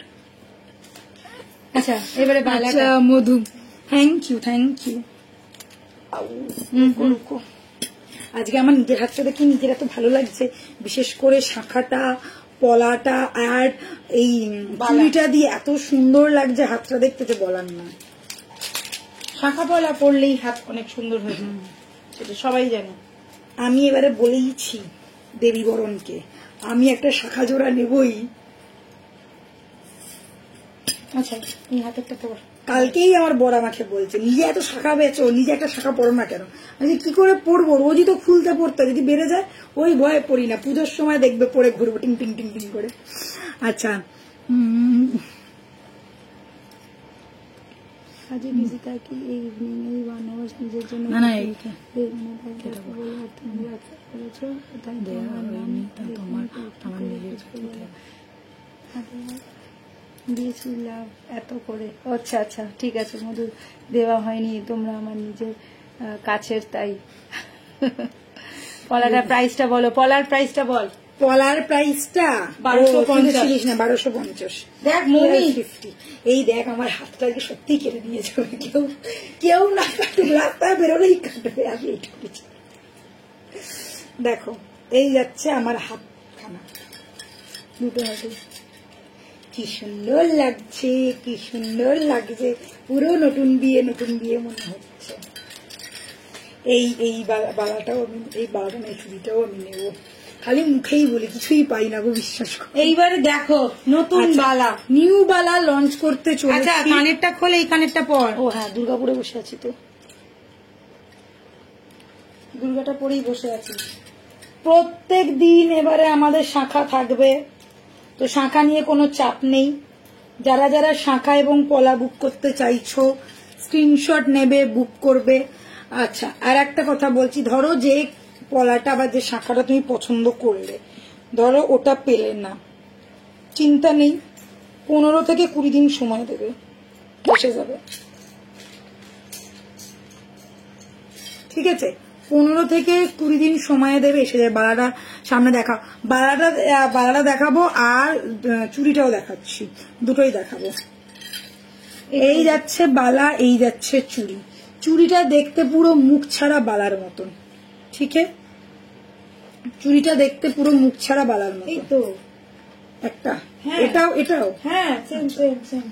আচ্ছা এবারে আচ্ছা মধু, থ্যাংক ইউ, থ্যাংক ইউ। আজকে আমার নিজের হাতটা দেখে নিজের এত ভালো লাগছে, বিশেষ করে শাখাটা, পলাটা আর এই চুড়িটা দিয়ে এত সুন্দর লাগছে হাতটা দেখতে, যে বলার না। শাখা পলা পরলেই হাত অনেক সুন্দর হয়ে যায়, সেটা সবাই জানে। আমি এবারে বলেইছি দেবী বরণকে, আমি একটা শাখা জোড়া নেবই। আচ্ছা এই হাতেরটা পর। কালকেই আমার বড় আমাকে বলছে, নিজে এত শাখা বেচো, নিজে একটা শাখা পড়ো না কেন? আমি কি করে পড়বো, রোজই তো খুলতে পড়তে, যদি বেড়ে যায় ওই ভয়ে পড়ি না, পুজোর সময় দেখবে পড়ে ঘুরবো টিং টিং টিং টিং করে। আচ্ছা আজকে বিজি থাকি, এই ইভিনিং এই 1 আওয়ার নিজের জন্য। না না এইটা দিয়েছি লাভ এত করে। আচ্ছা আচ্ছা ঠিক আছে মধু, দেওয়া হয়নি, তোমরা আমার নিজের কাছের, তাই। পলার প্রাইসটা বলো, পলার প্রাইসটা বল। পলার প্রাইসটা 1250 না, 1250। দেখ মমি, এই দেখ আমার হাতটা সত্যি কেটে দিয়ে যাবে, কেউ না কাটুক, রাস্তা বেরোলেই কাটবে, আমি এইটুকু। দেখো এই যাচ্ছে আমার হাতখানা, দুটো হাতে, কি সুন্দর লাগছে, কি সুন্দর লাগছে, পুরো নতুন বিয়ে মনে হচ্ছে। এই বালাটাও আমি, এই বালাটা না, চুড়িটাও আমি নেবো, খালি মুখেই বলি, কিছুই পাই না গো, বিশ্বাস করো। এইবারে দেখো নতুন বালা, নিউ বালা লঞ্চ করতে চলেছি। আচ্ছা কানেরটা খোলে, এই কানেরটা পর। ও হ্যাঁ, দুর্গাপুরে বসে আছি তো, দুর্গাটা পরেই বসে আছি। প্রত্যেক দিন এবারে আমাদের শাখা থাকবে, তো শাখা নিয়ে কোনো চাপ নেই। যারা যারা শাখা এবং পলা বুক করতে চাইছো, স্ক্রিনশট নেবে, বুক করবে। আচ্ছা আর একটা কথা বলছি, ধরো যে পলাটা বা যে শাখাটা তুমি পছন্দ করলে, ধরো ওটা পেলে না, চিন্তা নেই, 15 থেকে 20 দিন সময় দেবে, এসে যাবে। ঠিক আছে, 15 থেকে 20 দিন সময় দেবে, এসে যাবে। বালাটা সামনে দেখাও, বালাটা দেখাবো আর চুড়িটাও দেখাচ্ছি, দুটোই দেখাবো। এই যাচ্ছে বালা, এই যাচ্ছে চুড়ি। চুড়িটা দেখতে পুরো মুখ ছাড়া বালার মতন, ঠিক আছে? চুড়িটা দেখতে পুরো মুখ ছাড়া বালার মতন। এই তো একটা, হ্যাঁ। এটাও হ্যাঁ সেম সেম সেম।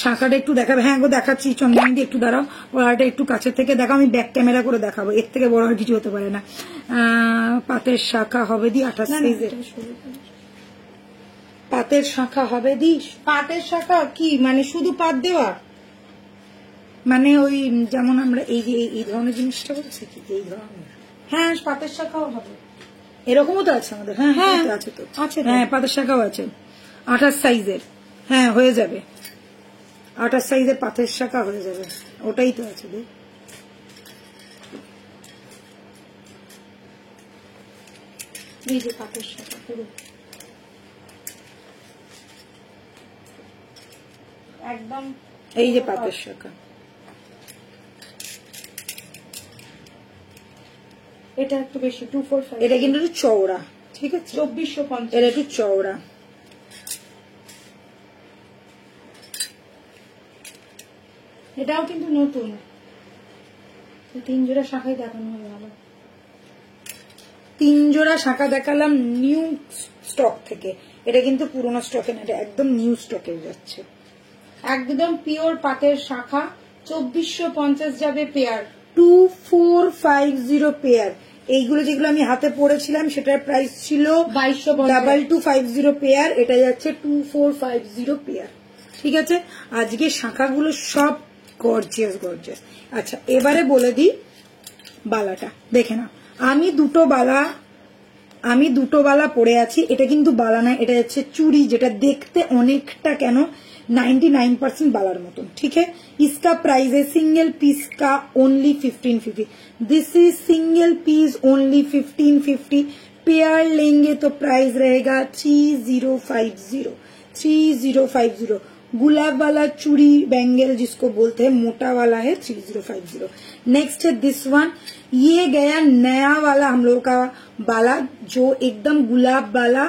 শাখাটা একটু দেখাবে? হ্যাঁ গো দেখাচ্ছি, চন্দ্রমণি একটু দাঁড়াও, গলাটা একটু কাছের থেকে দেখাও, আমি ব্যাক ক্যামেরা করে দেখাবো, এর থেকে বড় আর কিছু হতে পারে না। পাতের শাখা হবে দি 28 সাইজের, পাতের শাখা হবে দি, পাটের শাখা কি মানে শুধু পাট দেওয়া? মানে ওই যেমন আমরা এই যে এই ধরনের জিনিসটা বলছি কি, এই ধরনের। হ্যাঁ পাটের শাখাও হবে, এরকমও তো আছে আমাদের। হ্যাঁ হ্যাঁ, আছে তো, আছে তো। হ্যাঁ পাতের শাখাও আছে 28 সাইজের। হ্যাঁ হয়ে যাবে, 28 সাইজের পাতের শাখা হয়ে যাবে, ওটাই তো আছে। দেখ এই যে পাটের শাখা পুরো একদম, এই যে পাতের শাখা, এটা একটু বেশি 245, এটা কিন্তু একটু চওড়া, ঠিক আছে? 2450। এটা একটু চওড়া। এটাও কিন্তু নতুন, 3 জোড়া শাখাই দেখানো হবে ভালো। 3 জোড়া শাখা দেখালাম নিউ স্টক থেকে, এটা কিন্তু পুরোনো স্টকে না, এটা একদম নিউ স্টকে যাচ্ছে। একদম পিওর পাটের শাখা, 2450 যাবে পেয়ার। 2450 পেয়ার। এইগুলো যেগুলো আমি হাতে পড়েছিলাম সেটার প্রাইস ছিল 2250। 2250 পেয়ার, এটা যাচ্ছে 2450 পেয়ার। ঠিক আছে, আজকে শাখাগুলো সব গর্জিয়াস গর্জিয়াস। আচ্ছা এবারে বলে দিই বালাটা দেখে না, আমি দুটো বালা পরে আছি, এটা কিন্তু বালা না, এটা হচ্ছে চুড়ি, যেটা দেখতে অনেকটা কেন 99% বালার মতন। ঠিক है, इसका प्राइस है सिंगल पीस का only 1550। This is single piece only 1550। Pair लेंगे तो प्राइस रहेगा 3050। गुलाब वाला चूड़ी बैंगल जिसको बोलते हैं मोटा वाला है 3050। नेक्स्ट है दिस वन, ये गया नया वाला हम लोग का बाला, जो एकदम गुलाब वाला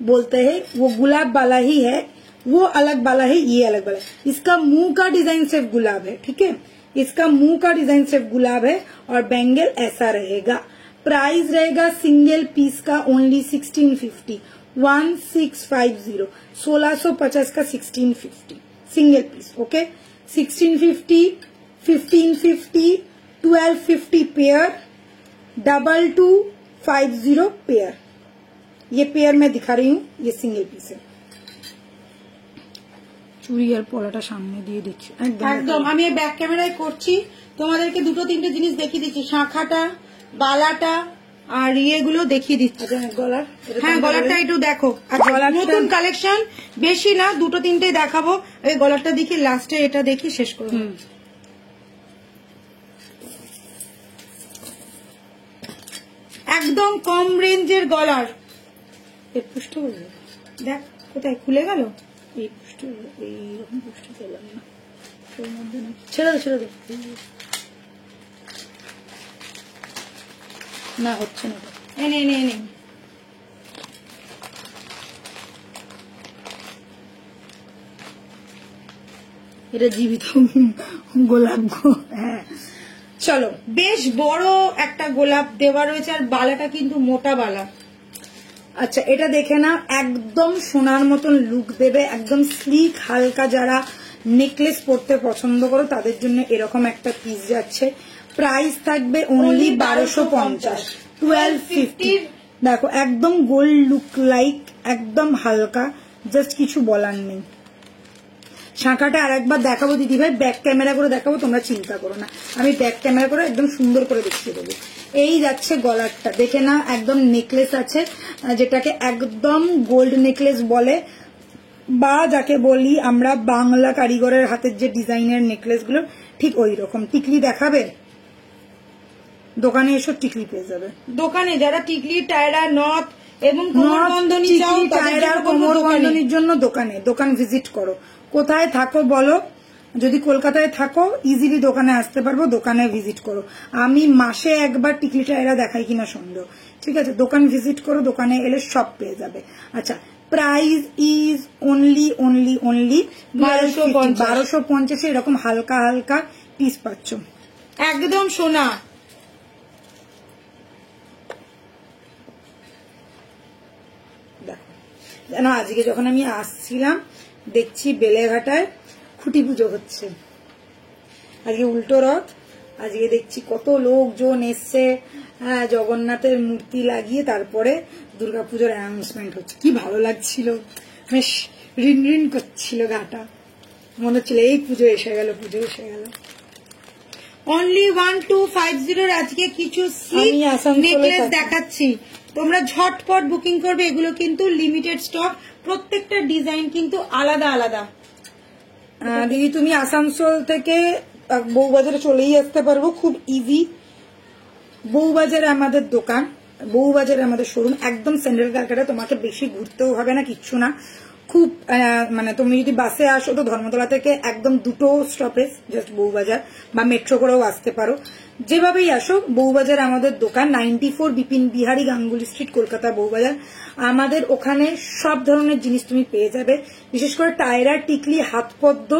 बोलते हैं, वो गुलाब वाला ही है, वो अलग वाला है, ये अलग वाला है। इसका मुंह का डिजाइन सिर्फ गुलाब है, ठीक है, इसका मुंह का डिजाइन सिर्फ गुलाब है और बैंगल ऐसा रहेगा। प्राइस रहेगा सिंगल पीस का ओनली 1650, 1650, 1650 का 1650 single piece. Okay, 1650, 1550, 1250 pair, 2250 pair. ये पेयर मैं दिखा रही हूँ, ये सिंगल पीस है। চুড়ি আর পলাটা সামনে দিয়ে দেখছি একদম। আমি ব্যাক ক্যামেরায় করছি, তোমাদেরকে 2-3টে জিনিস দেখিয়ে দিচ্ছি, শাখাটা, বালাটা আর ইয়েগুলো দেখিয়ে দিচ্ছি। গলার, হ্যাঁ গলারটা একটু দেখো, আর নতুন কালেকশন বেশি না, 2-3টে দেখাবো। এই গলারটা দেখি, লাস্টে এটা দেখি শেষ করবো। একদম কম রেঞ্জের গলার। এই পুষ্ট করবে, দেখ কোথায় খুলে গেল, এই পুষ্ট, এইরকম পুষ্ট পেলাম না, ওর মধ্যে না, ছেড়ে দে না, হচ্ছে না। এনে এটা জীবিত গোলাপ। হ্যাঁ চলো, বেশ বড় একটা গোলাপ দেওয়া রয়েছে, আর বালাটা কিন্তু মোটা বালা। আচ্ছা এটা দেখে নাও, একদম সোনার মতন লুক দেবে, একদম স্লিক হালকা। যারা নেকলেস পরতে পছন্দ করো তাদের জন্য এরকম একটা পিস যাচ্ছে। প্রাইস থাকবে অনলি 1250, 1250। দেখো একদম গোল্ড লুক লাইক, একদম হালকা, জাস্ট কিছু বলার নেই। শাঁখাটা আর একবার দেখাবো দিদি ভাই, ব্যাক ক্যামেরা করে দেখাবো, তোমরা চিন্তা করো না, আমি ব্যাক ক্যামেরা করে একদম সুন্দর করে দেখিয়ে দেবো। এই যাচ্ছে গলারটা, দেখে না একদম নেকলেস আছে, যেটাকে একদম গোল্ড নেকলেস বলে, বা যাকে বলি আমরা বাংলা কারিগরের হাতের যে ডিজাইনের নেকলেস গুলো, ঠিক ওই রকম। টিকলি দেখাবে, দোকানে এসো টিকলি পেয়ে যাবে। দোকানে যারা টিকলি, টায়রা, নথ এবং কোমরবন্ধনী চাও তাদের জন্য বলবো কোমর দোকানে। বন্ধনীর জন্য দোকান ভিজিট করো। কোথায় থাকো বলো, যদি কলকাতায় থাকো ইজিলি দোকানে আসতে পারবো, দোকানে ভিজিট করো। আমি মাসে একবার টিকলি টায়রা দেখাই কিনা সন্দেহ, ঠিক আছে। দোকান ভিজিট করো, দোকানে এলে সব পেয়ে যাবে। আচ্ছা, প্রাইস ইজ অনলি 1250। এরকম হালকা হালকা পিস পাচ্ছ, একদম সোনা। দেখো জানো আজকে যখন আমি আসছিলাম দেখছি বেলেঘাটায় খুঁটি পুজো হচ্ছে, আজকে উল্টো রথ, আজকে দেখছি কত লোকজন এসছে, হ্যাঁ জগন্নাথের মূর্তি লাগিয়ে তারপরে দুর্গাপুজোর অ্যানাউন্সমেন্ট হচ্ছে। কি ভালো লাগছিল, বেশ রিন রিন করছিল গাটা, মনে হচ্ছিল এই পুজো এসে গেল, পুজো এসে গেল। অনলি 1250 আজকে কিছু আমি আসানসোলে নেকলেস থাকি। দেখাচ্ছি, তোমরা ঝটপট বুকিং করবে। এগুলো কিন্তু লিমিটেড স্টক, প্রত্যেকটা ডিজাইন কিন্তু আলাদা আলাদা। দিদি তুমি আসানসোল থেকে বউবাজারে চলেই আসতে পারবো, খুব ইজি। বউবাজারে আমাদের দোকান, বউবাজারে আমাদের শোরুম, একদম সেন্ট্রাল ক্যালকাটা, তোমাকে বেশি ঘুরতেও হবে না, কিচ্ছু না। খুব মানে তুমি যদি বাসে আসো তো ধর্মতলা থেকে একদম 2টো স্টপেজ জাস্ট বউবাজার, বা মেট্রো করেও আসতে পারো, যেভাবেই আসো। বউবাজার আমাদের দোকান, 94 বিপিন বিহারী গাঙ্গুলি স্ট্রিট, কলকাতা বউবাজার। আমাদের ওখানে সব ধরনের জিনিস তুমি পেয়ে যাবে, বিশেষ করে টায়রা, টিকলি, হাতপদ্ম,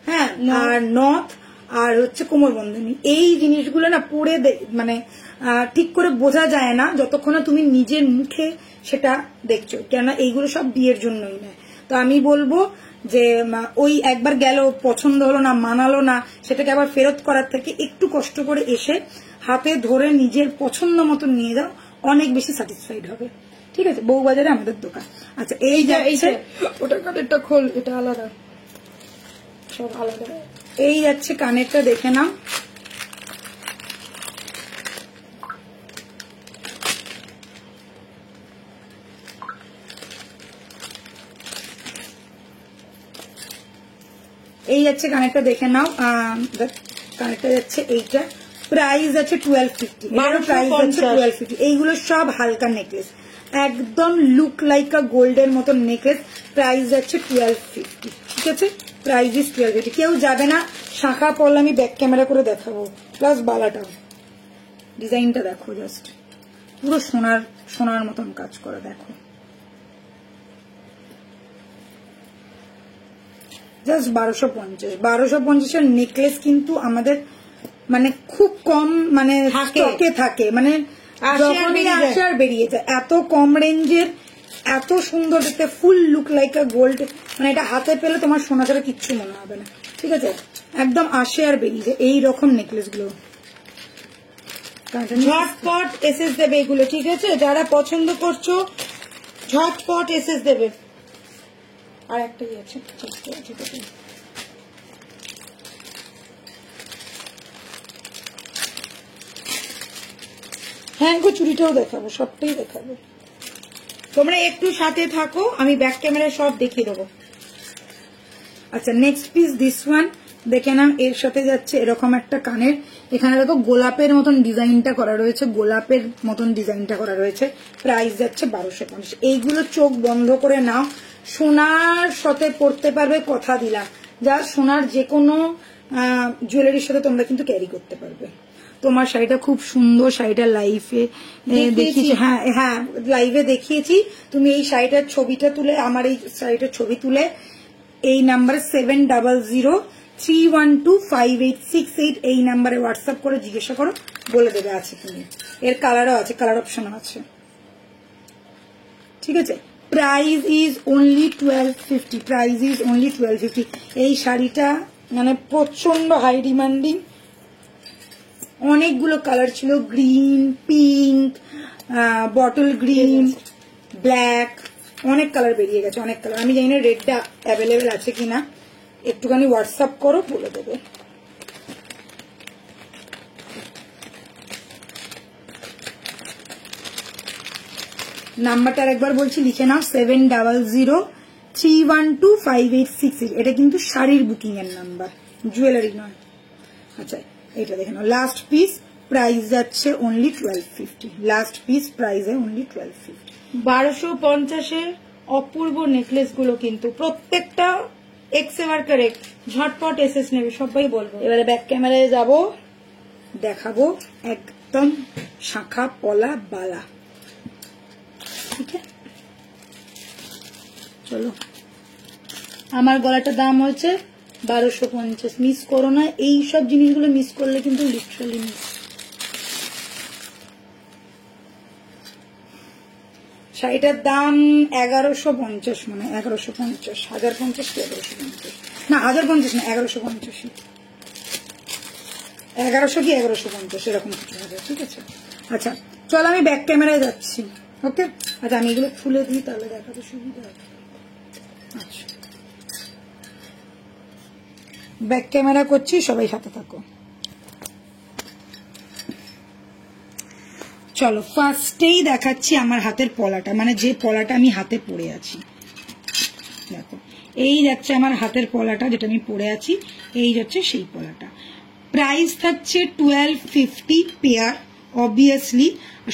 হ্যাঁ, আর নথ, আর হচ্ছে কোমরবন্ধনী। এই জিনিসগুলো না পরে মানে ঠিক করে বোঝা যায় না যতক্ষণ না তুমি নিজের মুখে সেটা দেখছো, কেননা এইগুলো সব বিয়ের জন্যই নয়। তো আমি বলবো যে ওই একবার গেল পছন্দ হলো না, মানালো না, সেটাকে আবার ফেরত করার থেকে একটু কষ্ট করে এসে হাতে ধরে নিজের পছন্দ মতন নিয়ে যাও, অনেক বেশি স্যাটিসফাইড হবে, ঠিক আছে। বউবাজারে আমাদের দোকান। আচ্ছা, এই যাচ্ছে, ওটার কানেরটা খোল, এটা আলাদা, সব আলাদা। এই যাচ্ছে কানেরটা, দেখে নাও। এই যাচ্ছে কানেরটা, দেখে নাও। কানেরটা যাচ্ছে এইটা, প্রাইস আছে 1250, প্রাইস আছে 1250। এইগুলো সব হালকা নেকলেস, একদম লুক লাইক আ গোল্ডের মতো নেকলেস, প্রাইস যাচ্ছে 1250, ঠিক আছে। Price is 1250। কেউ যাবে না, শাখা পড়লে আমি ব্যাক ক্যামেরা করে দেখাবো, প্লাস বালাটাও। ডিজাইনটা দেখো, জাস্ট পুরো সোনার সোনার মতন কাজ করা, দেখো জাস্ট 1250 নেকলেস কিন্তু আমাদের মানে খুব কম মানে স্টকে থাকে, মানে যখনই আসে আর বেরিয়ে যায়। এত কম রেঞ্জের, এত সুন্দর দেখতে, ফুল লুক লাইক আ গোল্ড, মানে এটা হাতে পেলে তোমার সোনা ছাড়া কিচ্ছু মনে হবে না, ঠিক আছে। একদম আসে আর বেরিয়ে যায় এই রকম নেকলেস গুলো। ঝটপট এসএস দেবে এগুলো, ঠিক আছে। যারা পছন্দ করছো ঝটপট এসএস দেবে। আর একটাই আছে, হ্যাঁ গো, চুড়িটাও দেখাবো, সবটাই দেখাবো। তোমরা একটু সাথে থাকো, আমি ব্যাক ক্যামেরায় সব দেখিয়ে দেবো। আচ্ছা, নেক্সট পিস দিস ওয়ান দেখে নাও। এর সাথে যাচ্ছে এরকম একটা কানের, এখানে দেখো গোলাপের মতন ডিজাইনটা করা রয়েছে, গোলাপের মতন ডিজাইনটা করা রয়েছে, প্রাইস যাচ্ছে 1250। এইগুলো চোখ বন্ধ করে নাও, সোনার সাথে পড়তে পারবে, কথা দিলাম। যা সোনার যে কোনো জুয়েলারির সাথে তোমরা কিন্তু ক্যারি করতে পারবে। তোমার শাড়িটা খুব সুন্দর, শাড়িটা লাইভে দেখিয়েছি, হ্যাঁ হ্যাঁ লাইভে দেখিয়েছি। তুমি এই শাড়িটার ছবিটা তুলে, আমার এই শাড়িটার ছবি তুলে এই নাম্বার 7003125868 এই নাম্বারে হোয়াটসঅ্যাপ করে জিজ্ঞাসা করো, বলে দেবে আছে কিনা। এর কালারও আছে, কালার অপশনও আছে, ঠিক আছে। Price is only 1250, price is only 1250। এই শাড়িটা মানে প্রচন্ড হাই ডিমান্ডিং, অনেকগুলো কালার ছিল, green, pink, bottle green, black, অনেক কালার বেরিয়ে গেছে, অনেক কালার। আমি জানি না রেডটা অ্যাভেলেবেল আছে কিনা, একটুখানি হোয়াটসঅ্যাপ করো, বলে দেবে। নাম্বারটা একবার বলছি, লিখে নাও, 7003125868। এটা কিন্তু শাড়ির বুকিং এর নাম্বার, জুয়েলারি নয়। আচ্ছা, এটা দেখে নাও, লাস্ট পিস, প্রাইস যাচ্ছে only 1250, last piece price only 1250। 1250 অপূর্ব নেকলেস গুলো কিন্তু প্রত্যেকটা এক্সএমআর কারেক্ট। ঝটপট এসএস নেবে সবাই বলবো। এবারে ব্যাক ক্যামেরায় যাব, দেখাবো একদম শাখা পলা বালা। ঠিক আছে, চলো। আমার গলাটার দাম হচ্ছে 1250। মিস করো না, এই সব জিনিসগুলো মিস করলে কিন্তু লিটারালি মিস। শাড়িটার দাম 1150, মানে 1150, 1050 কি 1150, না 1050 না 1150, 1100 কি 1150 এরকম কিছু হবে। ঠিক আছে, আচ্ছা চল আমি ব্যাক ক্যামেরায় যাচ্ছি। ওকে, আচ্ছা আমি এগুলো খুলে দিই তাহলে দেখাতে সুবিধা হবে। আচ্ছা ব্যাক ক্যামেরা করছি, সবাই সাথে থাকো। চলো ফার্স্টেই দেখাচ্ছি আমার হাতের পলাটা, মানে যে পলাটা আমি হাতে পরে আছি। দেখো এই যাচ্ছে আমার হাতের পলাটা যেটা আমি পরে আছি, এই যাচ্ছে সেই পলাটা। প্রাইস থাকছে 1250 পেয়ার। অবভিয়াসলি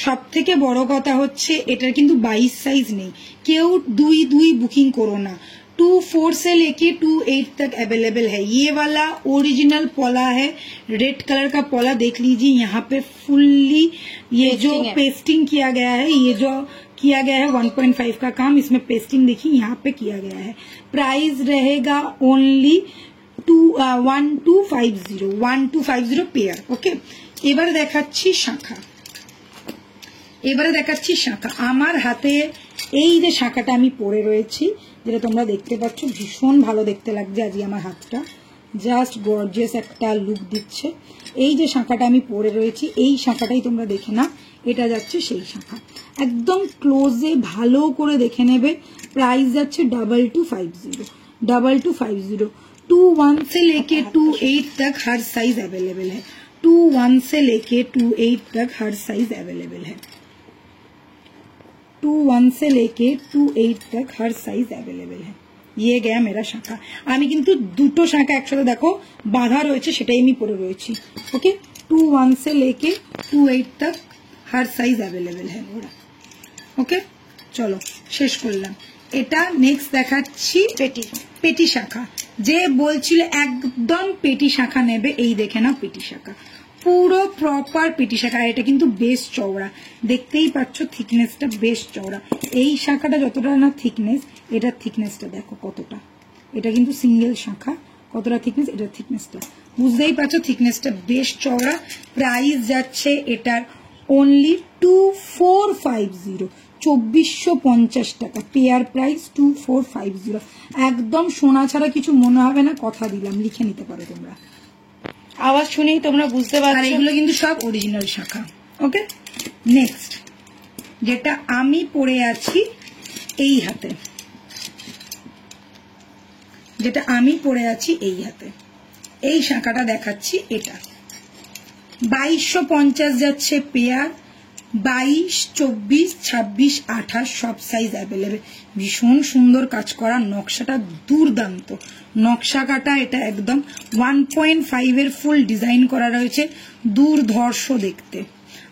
সব থেকে বড় কথা হচ্ছে এটার কিন্তু 22 সাইজ নেই, কেউ 2 बुकिंग करो ना। 24 से लेके 28 तक अवेलेबल है। ये वाला ओरिजिनल पोला है, रेड कलर का पोला देख लीजिए। यहाँ पे फुल्ली ये जो पेस्टिंग किया गया है, ये जो किया गया है 1.5 का काम, इसमें पेस्टिंग देखिए यहाँ पे किया गया है। प्राइस रहेगा ओनली 1250 पेयर। ओके, এবারে দেখাচ্ছি শাখা। আমার হাতে এই যে শাখাটা আমি পরে রয়েছি, যেটা তোমরা দেখতে পাচ্ছ, ভীষণ ভালো দেখতে লাগছে আজকে আমার হাতটা, জাস্ট গর্জিয়াস একটা লুক দিচ্ছে। এই যে শাখাটা আমি পরে রয়েছি, এই শাখাটাই তোমরা দেখে না, এটা যাচ্ছে সেই শাখা। একদম ক্লোজে ভালো করে দেখে নেবে। প্রাইস যাচ্ছে 2250। 21 से लेके 28 तक हर साइज अवेलेबल है। 21 से लेके 28 तक हर साइज अवेलेबल है। 21 से लेके 28 तक हर साइज अवेलेबल है। ये गया मेरा শাখা। আমি কিন্তু দুটো শাখা একসাথে দেখো বাঁধা রয়েছে, সেটাই আমি পরে রয়েছি। ওকে, 21 से लेके 28 तक हर साइज अवेलेबल है ওরা। ওকে চলো শেষ করলাম। এটা নেক্সট দেখাচ্ছি পেটি শাখা। যে বলছিল একদম পেটি শাখা নেবে, এই দেখে নাও পেটি শাখা, পুরো প্রপার পেটি শাখা। এটা কিন্তু বেশ চওড়া, দেখতেই পাচ্ছ থিকনেসটা বেশ চওড়া। এই শাখাটা যতটা না থিকনেস, এটার থিকনেসটা দেখো কতটা। এটা কিন্তু সিঙ্গেল শাখা, কতটা থিকনেস, এটার থিকনেসটা বুঝতেই পারছো, থিকনেসটা বেশ চওড়া। প্রাইস যাচ্ছে এটার ओनली 2450, 2450 টাকা পেয়ার প্রাইস 2450। একদম সোনা ছাড়া কিছু মনে হবে না, কথা দিলাম, লিখে নিতে পারো তোমরা। আওয়াজ শুনেই তোমরা বুঝতে আর পারছো এগুলো কিন্তু সব অরিজিনাল শাখা। ওকে, নেক্সট যেটা আমি পরে আছি এই হাতে, এই শাখাটা দেখাচ্ছি। এটা 2250 যাচ্ছে পেয়ার। 22, 24, 26, 28 সব সাইজ অ্যাভেলেবেল। ভীষণ সুন্দর কাজ করা, নকশাটা দুর্দান্ত নকশা কাটা। এটা একদম 1.5 এর ফুল ডিজাইন করা রয়েছে, দুর্ধর্ষ দেখতে।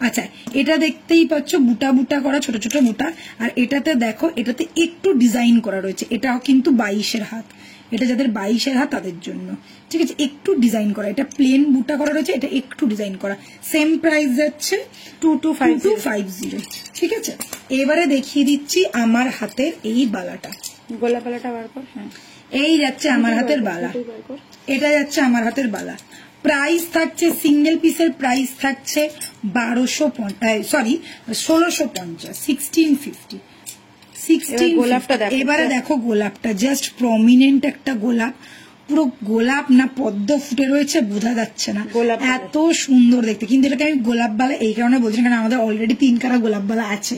আচ্ছা, এটা দেখতেই পাচ্ছ বুটা বুটা করা, ছোট ছোট বুটা। আর এটাতে দেখো, এটাতে একটু ডিজাইন করা রয়েছে। এটাও কিন্তু 22 হাত, এটা যাদের 22 হাত তাদের জন্য। ঠিক আছে, একটু ডিজাইন করা, এটা প্লেন বুটা করা রয়েছে, এটা একটু ডিজাইন করা। সেম প্রাইস যাচ্ছে 2250। ঠিক আছে, এবারে দেখিয়ে দিচ্ছি আমার হাতের এই বালাটা। গোলা বালাটা বার কর। হ্যাঁ, এই যাচ্ছে আমার হাতের বালা, এটা যাচ্ছে আমার হাতের বালা। প্রাইস থাকছে সিঙ্গেল পিসের প্রাইস থাকছে 1650, 1650। গোলাপটা দেখো। এবারে দেখো গোলাপটা, জাস্ট প্রমিনেন্ট একটা গোলাপ, পুরো গোলাপ না পদ্ম ফুটে রয়েছে বোঝা যাচ্ছে না, এত সুন্দর দেখতে। কিন্তু এটাকে আমি গোলাপ বালা এই কারণে বলছি, কারণ আমাদের অলরেডি 3 কারা গোলাপ বালা আছে।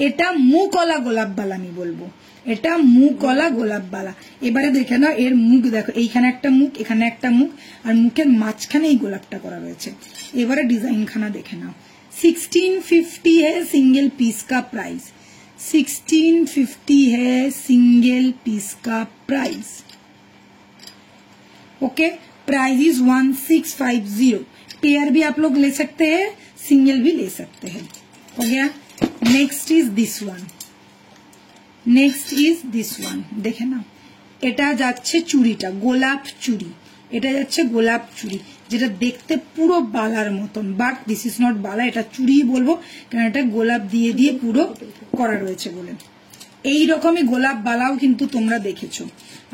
এটা মুখওয়ালা গোলাপ বালা আমি বলবো, এটা মুখওয়ালা গোলাপ বালা। এবারে দেখে নাও এর মুখ দেখো, এইখানে একটা মুখ, এখানে একটা মুখ, আর মুখের মাঝখানে এই গোলাপটা করা রয়েছে। এবারে ডিজাইন খানা দেখে নাও। 1650 है सिंगल पीस का प्राइस, 1650 है सिंगल पीस का price. Okay, price is 1650। Pair भी आप लोग ले सकते हैं, सिंगल भी ले सकते हैं। हो गया। Next is this one, next is this one, দেখে নাও। এটা যাচ্ছে চুড়িটা গোলাপ চুড়ি, এটা যাচ্ছে গোলাপ চুড়ি, যেটা দেখতে পুরো বালার মতন, বাট দিস ইজ নট বালা, এটা চুড়ি বলবো কারণ এটা গোলাপ দিয়ে দিয়ে পুরো করা রয়েছে বলে। এই রকমই গোলাপ বালাও কিন্তু তোমরা দেখেছো।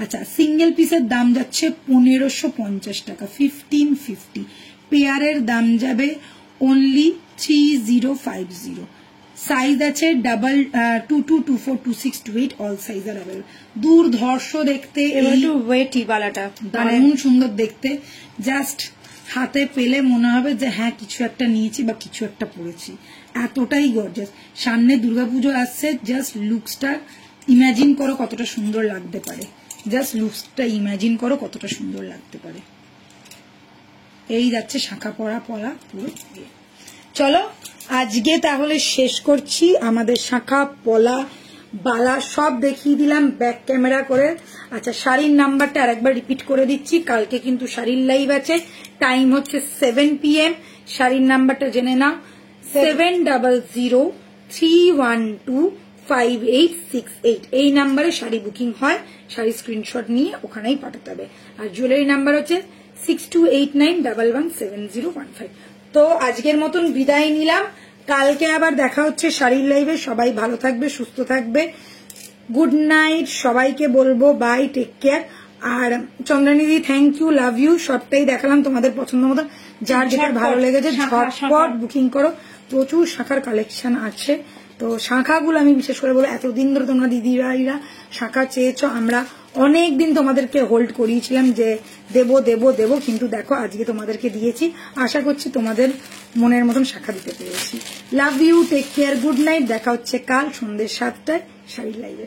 আচ্ছা, সিঙ্গেল পিসের দাম যাচ্ছে 1550 টাকা, 1550। পেয়ারের দাম যাবে অনলি 3050। সাইজ আছে ডাবল 22, 24, 26, 28, অল সাইজ আর অ্যাভেলেবল। দুর্ধর্ষ দেখতে, এবার একটু ওয়েটি বালাটা, দারুণ সুন্দর দেখতে। জাস্ট হাতে পেলে মনে হবে যে হ্যাঁ কিছু একটা নিয়েছি বা কিছু একটা পরেছি, এতটাই গর্জাস। সামনে দুর্গাপুজো আসছে, জাস্ট লুকসটা ইমাজিন করো কতটা সুন্দর লাগতে পারে, জাস্ট লুকসটা ইমাজিন করো কতটা সুন্দর লাগতে পারে। এই যাচ্ছে শাখা পরা পলা পুরো। চলো আজকে তাহলে শেষ করছি, আমাদের শাখা পলা বালা সব দেখিয়ে দিলাম ব্যাক ক্যামেরা করে। আচ্ছা, শাড়ির নাম্বারটা আরেকবার রিপিট করে দিচ্ছি, কালকে কিন্তু শাড়ির লাইভ আছে, টাইম হচ্ছে 7 PM। শাড়ির নাম্বারটা জেনে নাও, 7003125868। এই নাম্বারে শাড়ি বুকিং হয়, শাড়ি স্ক্রিনশট নিয়ে ওখানেই পাঠাতে হবে। আর জুয়েলারি নাম্বার হচ্ছে 6289117015। তো আজকের মতন বিদায় নিলাম, কালকে আবার দেখা হচ্ছে শাড়ির লাইভে। সবাই ভালো থাকবে, সুস্থ থাকবে, গুড নাইট সবাইকে বলবো, বাই, টেক কেয়ার। আর চন্দ্রানীদি থ্যাংক ইউ, লাভ ইউ, সবটাই দেখালাম তোমাদের পছন্দ মতো, যার যেটা ভালো লেগেছে ঝটপট বুকিং করো। প্রচুর শাখার কালেকশন আছে, তো শাখাগুলো আমি বিশেষ করে বলবো, এতদিন ধরে তোমরা দিদিভাইরা শাখা চেয়েছো, আমরা অনেক দিন তোমাদেরকে হোল্ড করিয়েছিলাম যে দেবো দেবো দেবো, কিন্তু দেখো আজকে তোমাদেরকে দিয়েছি। আশা করছি তোমাদের মনের মতন শাখা দিতে পেরেছি। Love you, take care, good night. দেখা হচ্ছে কাল সন্ধ্যে 7টায় শাড়ির লাইভে।